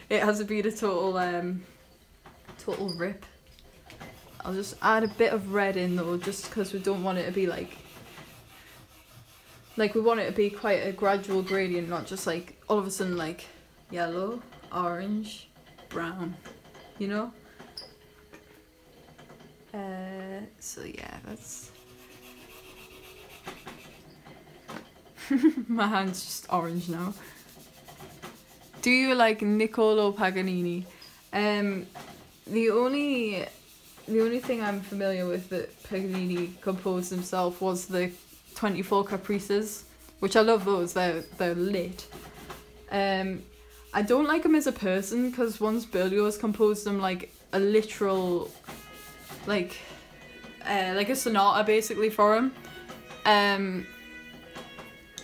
It has been a total rip. I'll just add a bit of red in though, just because we don't want it to be like we want it to be quite a gradual gradient, not just like all of a sudden like yellow, orange, brown, you know? So yeah, that's... My hand's just orange now. Do you like Niccolo Paganini? The only thing I'm familiar with that Paganini composed himself was the 24 Caprices, which I love those, they're lit. I don't like him as a person, because once Berlioz composed them like a literal, like a sonata basically for him. And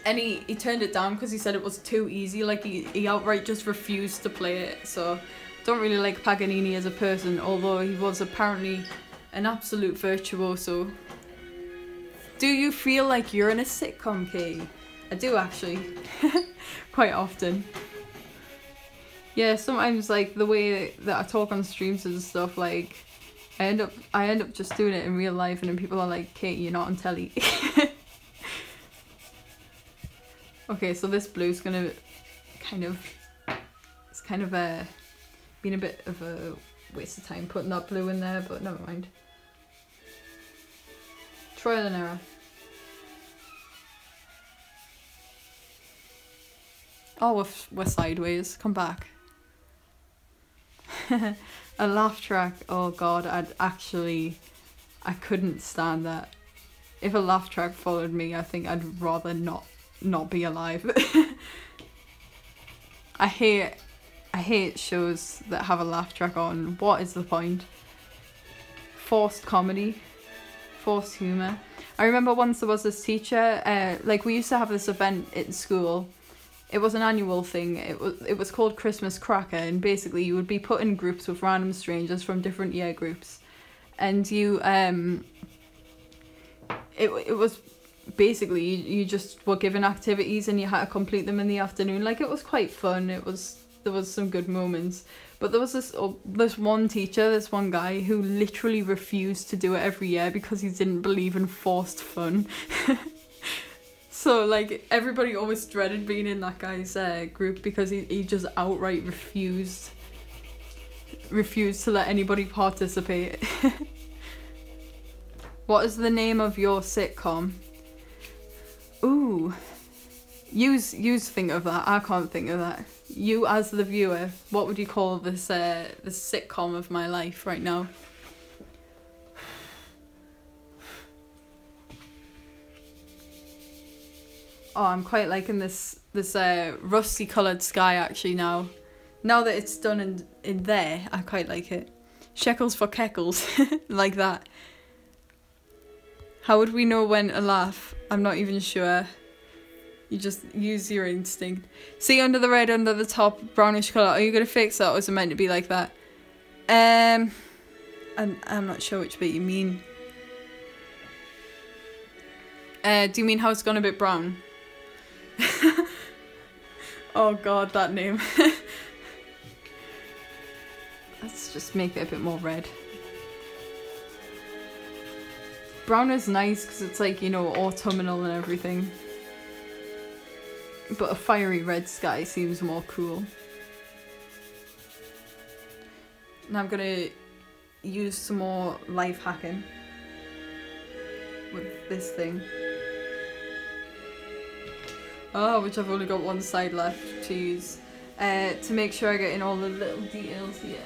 he turned it down because he said it was too easy, like he outright just refused to play it, so don't really like Paganini as a person, although he was apparently an absolute virtuoso. Do you feel like you're in a sitcom, Kay? I do actually, quite often. Yeah, sometimes like the way that I talk on streams and stuff, like I end up just doing it in real life, and then people are like, Kate, you're not on telly. Okay, so this blue's gonna kind of been a bit of a waste of time putting that blue in there, but never mind. Trial and error. Oh, we're sideways. Come back. A laugh track. Oh god, I couldn't stand that. If a laugh track followed me, I think I'd rather not be alive. I hate shows that have a laugh track on. What is the point? Forced comedy, forced humour. I remember once there was this teacher, like we used to have this event in school. It was an annual thing. It was called Christmas Cracker, and basically you would be put in groups with random strangers from different year groups, and you it was basically you just were given activities and you had to complete them in the afternoon. Like, it was quite fun. There was some good moments, but there was this one teacher, this one guy who literally refused to do it every year because he didn't believe in forced fun. So like everybody always dreaded being in that guy's group because he just outright refused to let anybody participate. What is the name of your sitcom? Ooh, you think of that. I can't think of that. You as the viewer, what would you call this this sitcom of my life right now? Oh, I'm quite liking this rusty coloured sky actually now. Now that it's done in there, I quite like it. Shekels for keckles, like that. How would we know when to laugh? I'm not even sure. You just use your instinct. See under the red, under the top, brownish colour. Are you going to fix that, or is it meant to be like that? I'm not sure which bit you mean. Do you mean how it's gone a bit brown? Oh god, that name. Let's just make it a bit more red. Brown is nice because it's like, you know, autumnal and everything. But a fiery red sky seems more cool. Now I'm gonna use some more life hacking with this thing. Oh, which I've only got one side left to use. To make sure I get in all the little details here.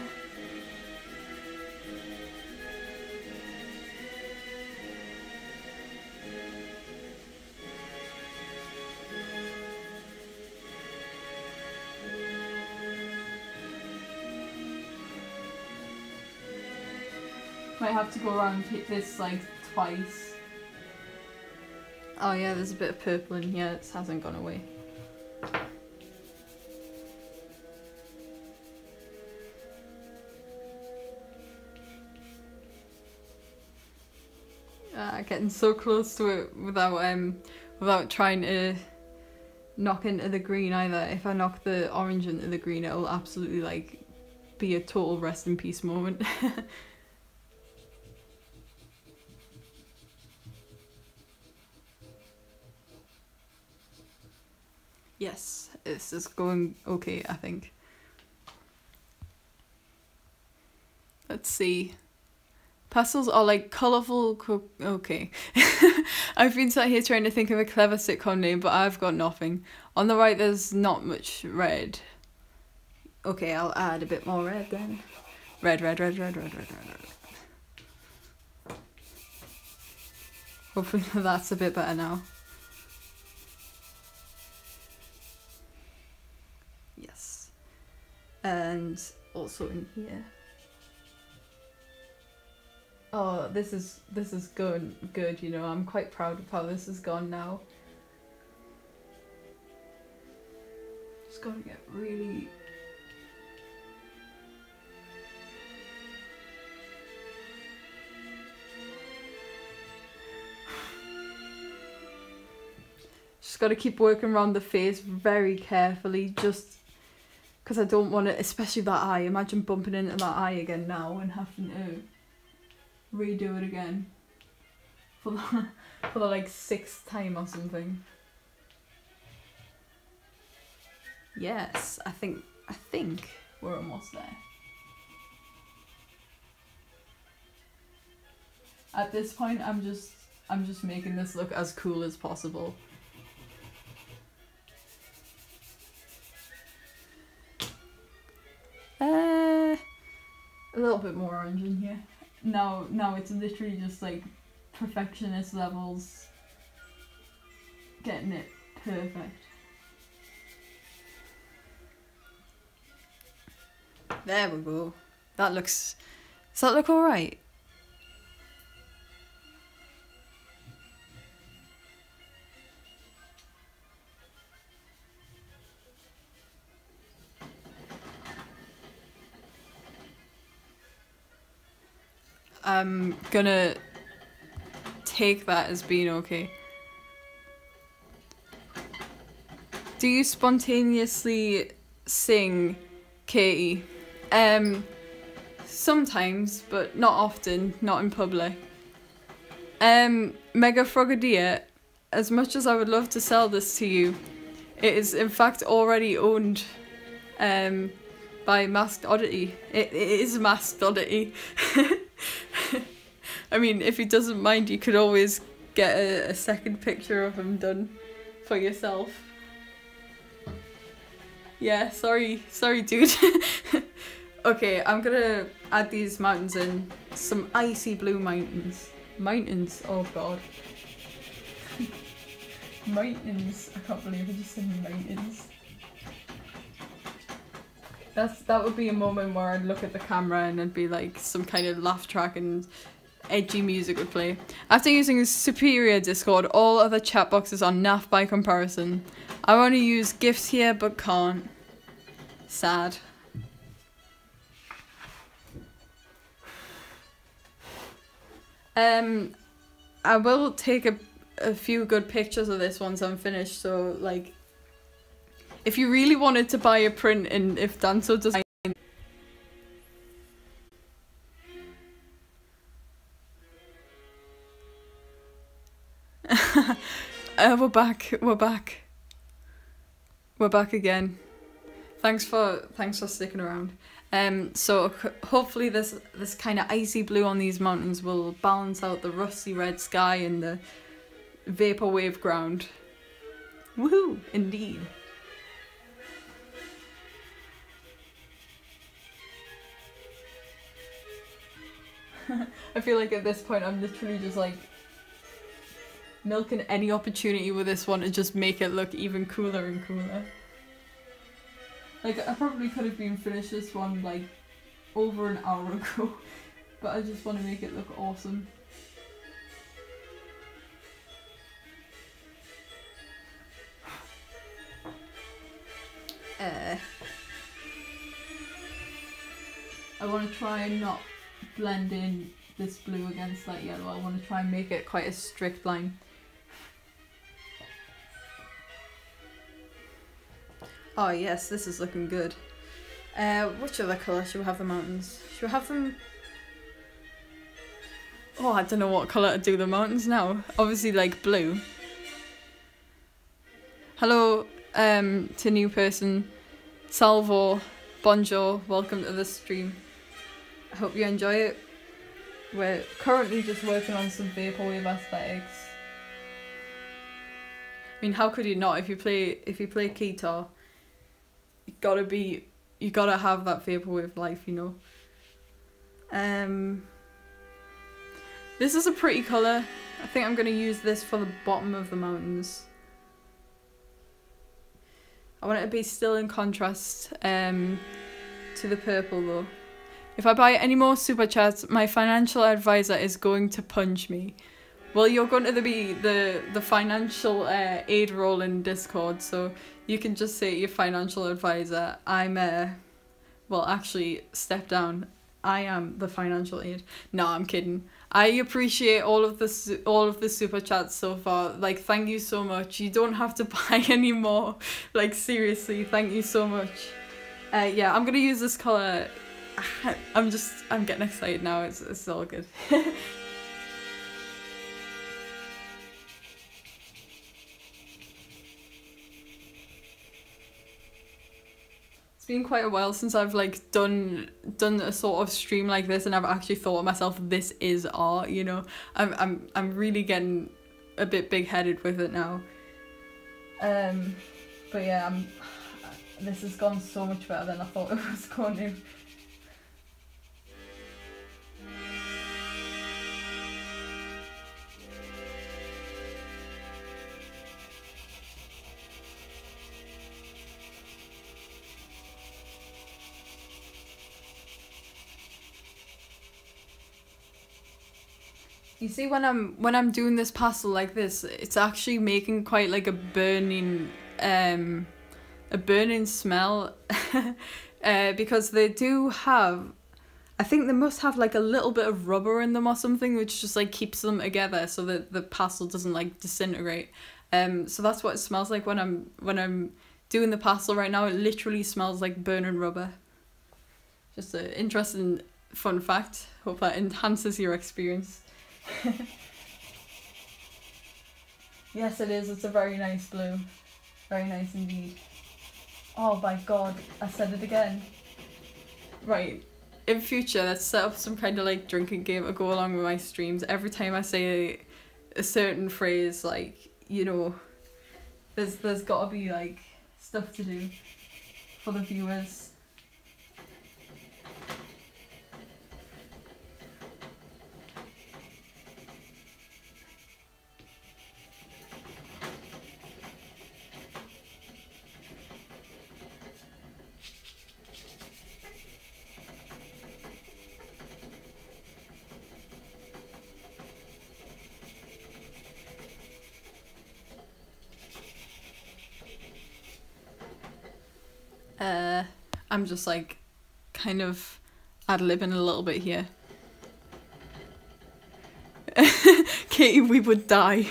Might have to go around and hit this like twice. Oh yeah, there's a bit of purple in here, it hasn't gone away. Getting so close to it without trying to knock into the green either. If I knock the orange into the green, it'll absolutely like be a total rest in peace moment. Yes, this is going okay, I think. Let's see. Pastels are like colourful. Okay. I've been sat here trying to think of a clever sitcom name, but I've got nothing. On the right, there's not much red. Okay, I'll add a bit more red then. Red, red, red, red, red, red, red, red. Hopefully that's a bit better now. Yes. And also in here. Oh, this is going good, you know. I'm quite proud of how this has gone now. Just gotta get really... Just gotta keep working around the face very carefully, just because I don't want to, especially that eye. Imagine bumping into that eye again now and having to redo it again for the like 6th time or something. Yes, I think we're almost there. At this point, I'm just making this look as cool as possible. A little bit more orange in here. Now it's literally just like perfectionist levels. Getting it perfect. There we go. That looks... Does that look alright? I'm gonna take that as being okay. Do you spontaneously sing, Katie? Sometimes, but not often, not in public. Mega Frogadier, as much as I would love to sell this to you, it is in fact already owned by Masked Oddity. It is Masked Oddity. I mean, if he doesn't mind, you could always get a second picture of him done for yourself. Yeah, sorry dude. Okay, I'm gonna add these mountains in. Some icy blue mountains. Mountains, oh god. Mountains, I can't believe I just said mountains. That would be a moment where I'd look at the camera and it'd be like some kind of laugh track and edgy music would play. After using Superior Discord, all other chat boxes are naff by comparison. I want to use gifts here but can't. Sad. I will take a few good pictures of this once I'm finished, so like if you really wanted to buy a print and if Danso doesn't we're back again. Thanks for sticking around. So hopefully this kind of icy blue on these mountains will balance out the rusty red sky and the vaporwave ground. Woohoo! Indeed. I feel like at this point I'm literally just like milking any opportunity with this one to just make it look even cooler and cooler. Like, I probably could have been finished this one like over an hour ago, but I just want to make it look awesome. I want to try and not blend in this blue against that yellow. I want to try and make it quite a strict line. Oh yes, this is looking good. Which other colour should we have the mountains? Should we have them... Oh, I don't know what colour to do the mountains now. Obviously like blue. Hello to new person. Salvo, bonjour, welcome to the stream. I hope you enjoy it. We're currently just working on some vaporwave aesthetics. I mean, how could you not? If you play guitar, you gotta have that vaporwave life, you know. This is a pretty colour. I think I'm gonna use this for the bottom of the mountains. I want it to be still in contrast to the purple though. If I buy any more super chats, my financial advisor is going to punch me. Well, you're going to be the financial aid role in Discord, so you can just say to your financial advisor, I'm well, actually, step down. I am the financial aid. No, I'm kidding. I appreciate all of the super chats so far. Like, thank you so much. You don't have to buy any more. Like, seriously, thank you so much. Yeah, I'm gonna use this colour. I'm getting excited now. It's all good. It's been quite a while since I've like done a sort of stream like this, and I've actually thought to myself, this is art, you know. I'm really getting a bit big-headed with it now. But yeah, this has gone so much better than I thought it was going to. You see, when I'm doing this pastel like this, it's actually making quite like a burning smell, because they do have, I think they must have like a little bit of rubber in them or something, which just like keeps them together so that the pastel doesn't like disintegrate. So that's what it smells like when I'm doing the pastel right now. It literally smells like burning rubber. Just an interesting fun fact. Hope that enhances your experience. Yes, it is. It's a very nice blue. Very nice indeed. Oh my god, I said it again. Right. In future, let's set up some kind of like drinking game to go along with my streams. Every time I say a certain phrase, like, you know, there's gotta be like stuff to do for the viewers. I'm just like kind of ad-libbing a little bit here. Katie, we would die.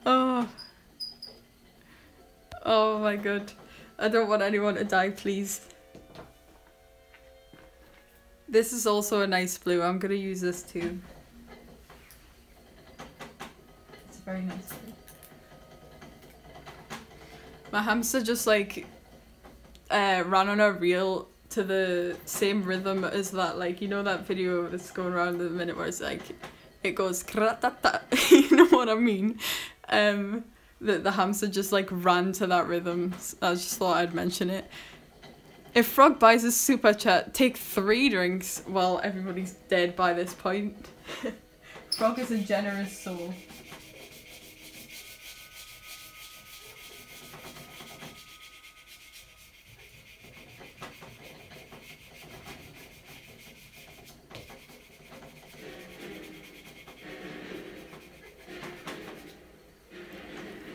Oh. Oh my god. I don't want anyone to die, please. This is also a nice blue. I'm gonna use this too. It's a very nice blue. My hamster just like ran on a reel to the same rhythm as that, like, you know that video that's going around at the minute where it's like, it goes kratata, you know what I mean? The hamster just like ran to that rhythm. I just thought I'd mention it. If Frog buys a super chat, take 3 drinks. Well, everybody's dead by this point. Frog is a generous soul.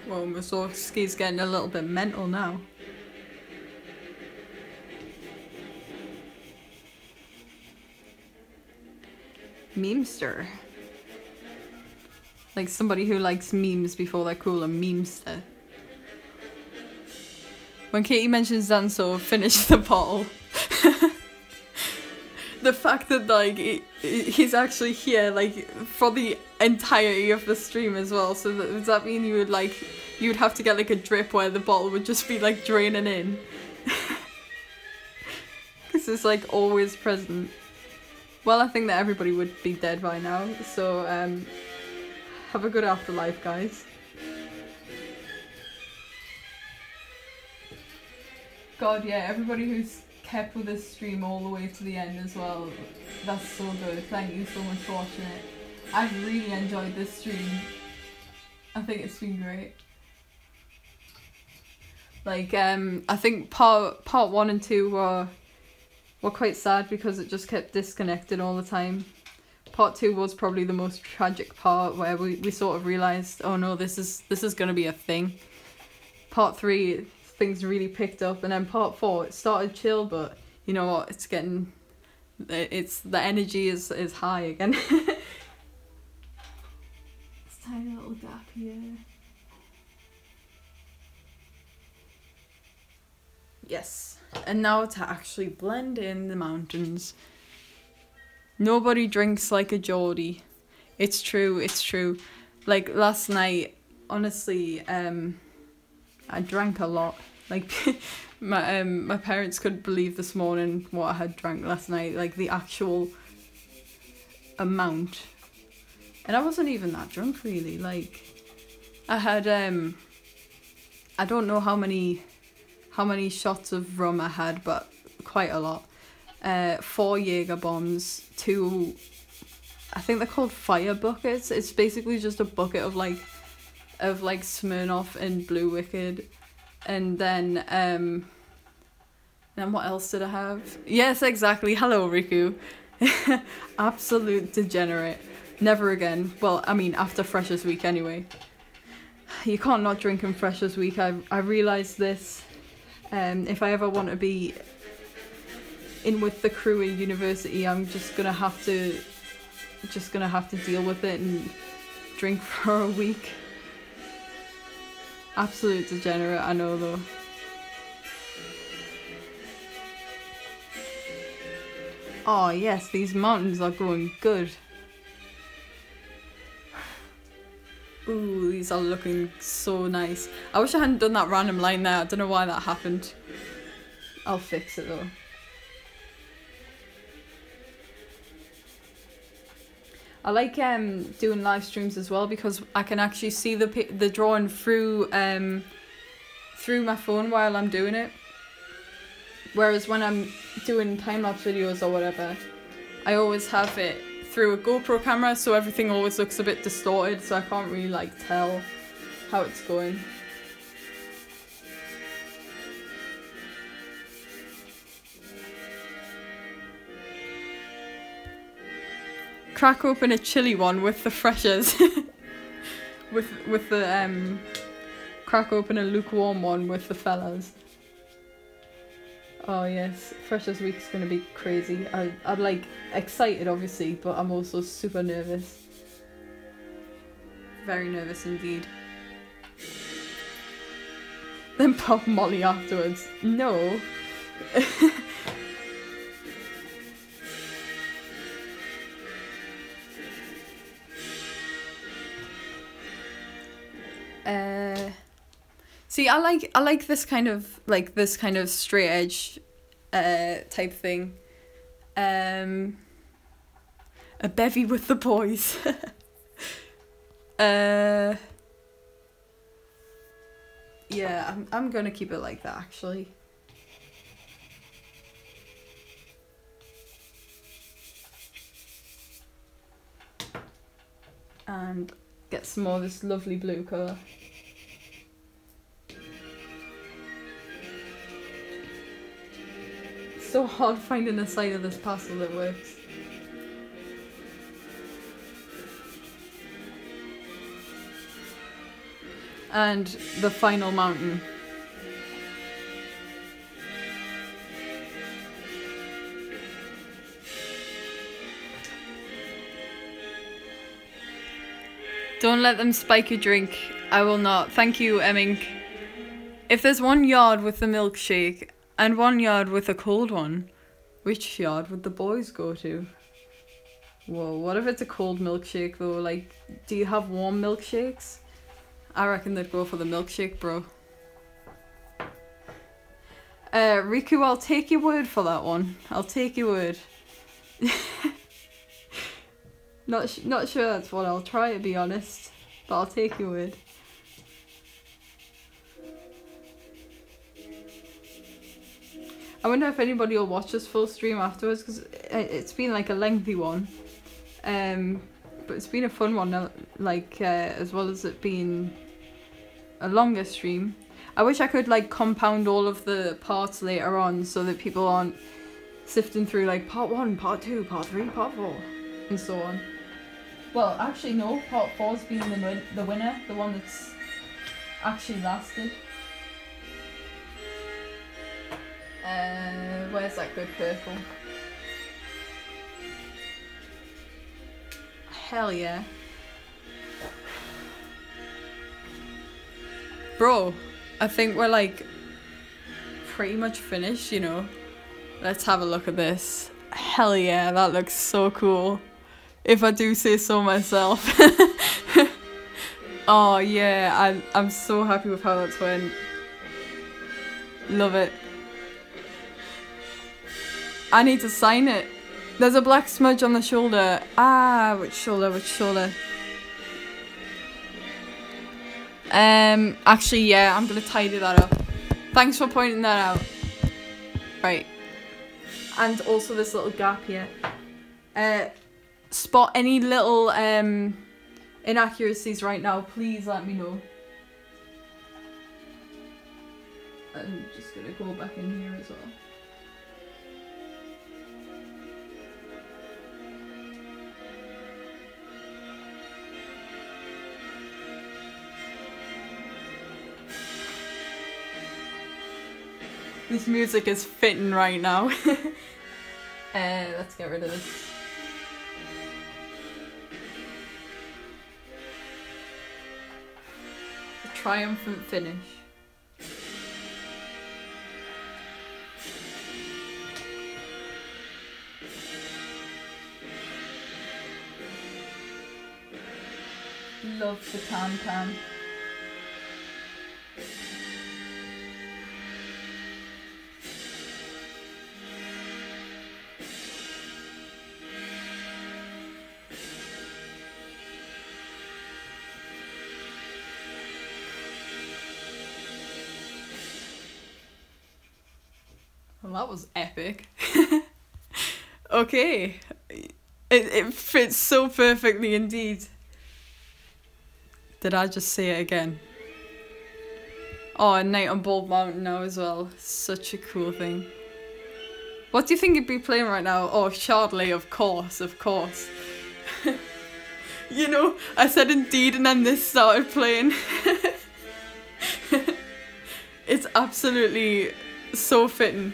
Well, Mussorgsky's getting a little bit mental now. Memester. Like somebody who likes memes before they're cool, a memester. When Katie mentions Zanso, finish the bottle. The fact that like he's actually here like for the entirety of the stream as well, so does that mean you would have to get like a drip where the bottle would just be like draining in? Because it's like always present. Well, I think that everybody would be dead by now, so have a good afterlife, guys. God, yeah, everybody who's kept with this stream all the way to the end as well, that's so good. Thank you so much for watching it. I've really enjoyed this stream. I think it's been great. Like, I think part 1 and 2 were quite sad because it just kept disconnecting all the time. Part 2 was probably the most tragic part, where we sort of realised, oh no, this is gonna be a thing. Part 3, things really picked up, and then part 4, it started chill, but you know what, the energy is high again. This tiny little gap here. Yes, and now to actually blend in the mountains. Nobody drinks like a Geordie. It's true, it's true. Like last night, honestly, I drank a lot. Like my parents couldn't believe this morning what I had drank last night, like the actual amount. And I wasn't even that drunk really. Like I had I don't know how many shots of rum I had, but quite a lot. 4 Jaeger bombs, 2, I think they're called fire buckets. It's basically just a bucket of like Smirnoff and Blue Wicked. And then what else did I have? Yes, exactly. Hello, Riku. Absolute degenerate. Never again. Well, I mean, after Freshers Week anyway. You can't not drink in Freshers Week. I realised this. If I ever want to be in with the crew in university, I'm just gonna have to deal with it and drink for a week. Absolute degenerate, I know though. Oh yes, these mountains are going good. Ooh, these are looking so nice. I wish I hadn't done that random line there. I don't know why that happened. I'll fix it though. I like doing live streams as well because I can actually see the drawing through my phone while I'm doing it. Whereas when I'm doing time-lapse videos or whatever, I always have it through a GoPro camera, so everything always looks a bit distorted, so I can't really like tell how it's going. Crack open a chilly one with the freshers. with the crack open a lukewarm one with the fellas. Oh yes, Freshers Week's gonna be crazy. I'm like excited obviously, but I'm also super nervous. Very nervous indeed. Then pop Molly afterwards. No. See, I like this kind of straight edge type thing. A bevy with the boys. Yeah, I'm gonna keep it like that actually. And get some more of this lovely blue colour. It's so hard finding a side of this pastel that works. And the final mountain. Don't let them spike your drink. I will not. Thank you, Emmink. If there's one yard with the milkshake and one yard with a cold one, which yard would the boys go to? Whoa, what if it's a cold milkshake though? Like, do you have warm milkshakes? I reckon they'd go for the milkshake, bro. Riku, I'll take your word for that one. I'll take your word. Not sure that's what I'll try, to be honest, but I'll take your word. I wonder if anybody will watch this full stream afterwards, because it's been like a lengthy one. But it's been a fun one, like, as well as it being a longer stream. I wish I could like compound all of the parts later on so that people aren't sifting through like part 1, part 2, part 3, part 4 and so on. Well, actually no, part 4's been the winner, the one that's actually lasted. Where's that good purple? Hell yeah. Bro, I think we're like pretty much finished, you know. Let's have a look at this. Hell yeah, that looks so cool. If I do say so myself. Oh yeah, I'm so happy with how that's went. Love it. I need to sign it. There's a black smudge on the shoulder. Ah, which shoulder, which shoulder? Actually, yeah, I'm gonna tidy that up. Thanks for pointing that out. Right. And also this little gap here. Spot any little, inaccuracies right now, please let me know. I'm just gonna go back in here as well. This music is fitting right now. Let's get rid of this. A triumphant finish. Love the can. Well, that was epic. Okay. It fits so perfectly indeed. Did I just say it again? Oh, and Night on Bald Mountain now as well. Such a cool thing. What do you think you'd be playing right now? Oh, Shardley, of course, of course. You know, I said indeed and then this started playing. It's absolutely so fitting.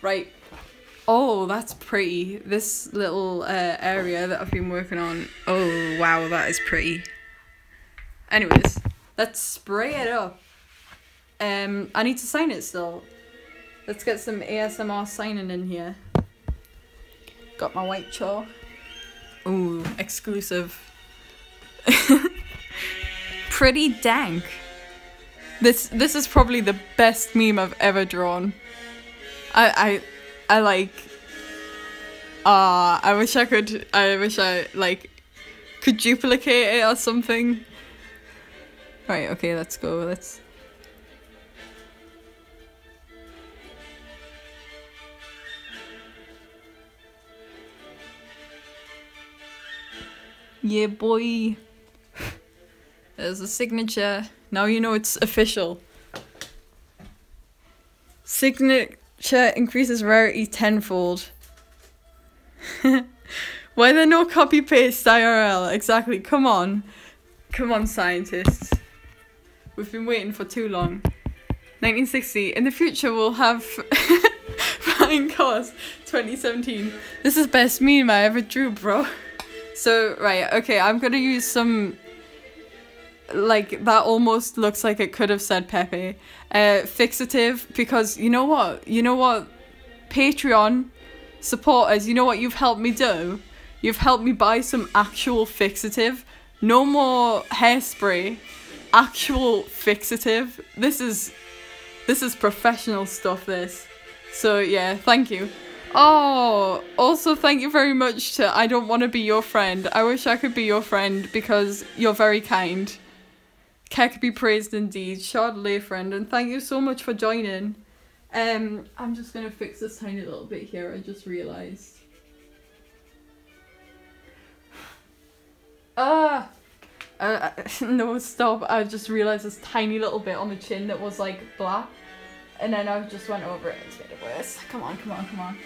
Right. Oh, that's pretty. This little area that I've been working on. Oh, wow, that is pretty. Anyways, let's spray it up. I need to sign it still. Let's get some ASMR signing in here. Got my white chalk. Ooh, exclusive. Pretty dank. This is probably the best meme I've ever drawn. I like. I wish I like could duplicate it or something. Right, okay, let's go. Let's. Yeah, boy. There's a signature. Now you know it's official. Signature increases rarity tenfold. Why there no copy paste IRL? Exactly. Come on. Come on, scientists. We've been waiting for too long. 1960. In the future we'll have flying cars. 2017. This is best meme I ever drew, bro. So, right, okay, I'm gonna use some, like, that almost looks like it could have said Pepe. Fixative, because you know what? Patreon supporters, you know what you've helped me do? You've helped me buy some actual fixative. No more hairspray. Actual fixative. This is professional stuff, this. So, yeah, thank you. Oh, also thank you very much to I Don't Want to Be Your Friend. I wish I could be your friend because you're very kind. Koke be praised indeed. Chardonnay friend, and thank you so much for joining. I'm just going to fix this tiny little bit here, I just realised. No, stop. I just realised this tiny little bit on the chin that was like black. And then I just went over it. It's made it worse. Come on, come on, come on.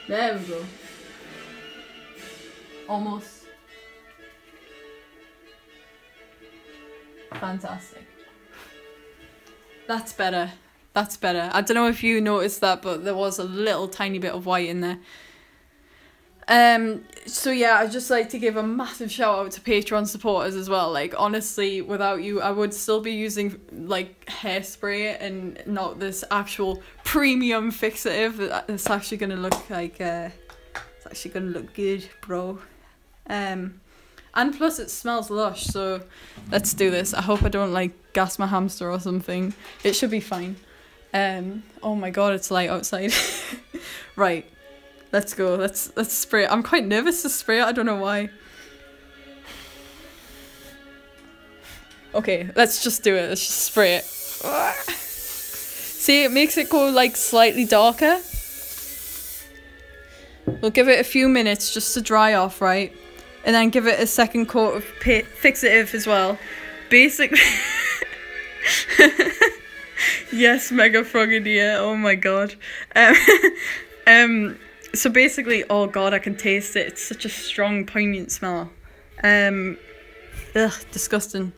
There we go. Almost. Fantastic. That's better. That's better. I don't know if you noticed that, but there was a little tiny bit of white in there. So yeah, I'd just like to give a massive shout out to Patreon supporters as well. Like, honestly, without you, I would still be using, like, hairspray and not this actual premium fixative. It's actually gonna look like, it's actually gonna look good, bro. And plus it smells lush, so let's do this. I hope I don't, like, gas my hamster or something. It should be fine. Oh my god, it's light outside. Right. Let's go. Let's spray it. I'm quite nervous to spray it. I don't know why. Okay, let's just do it. Let's just spray it. See, it makes it go like slightly darker. We'll give it a few minutes just to dry off, right? And then give it a second coat of fixative as well. Basically. Yes, Mega Frogadier. Oh my god. So basically, oh god, I can taste it. It's such a strong, poignant smell. Ugh, disgusting.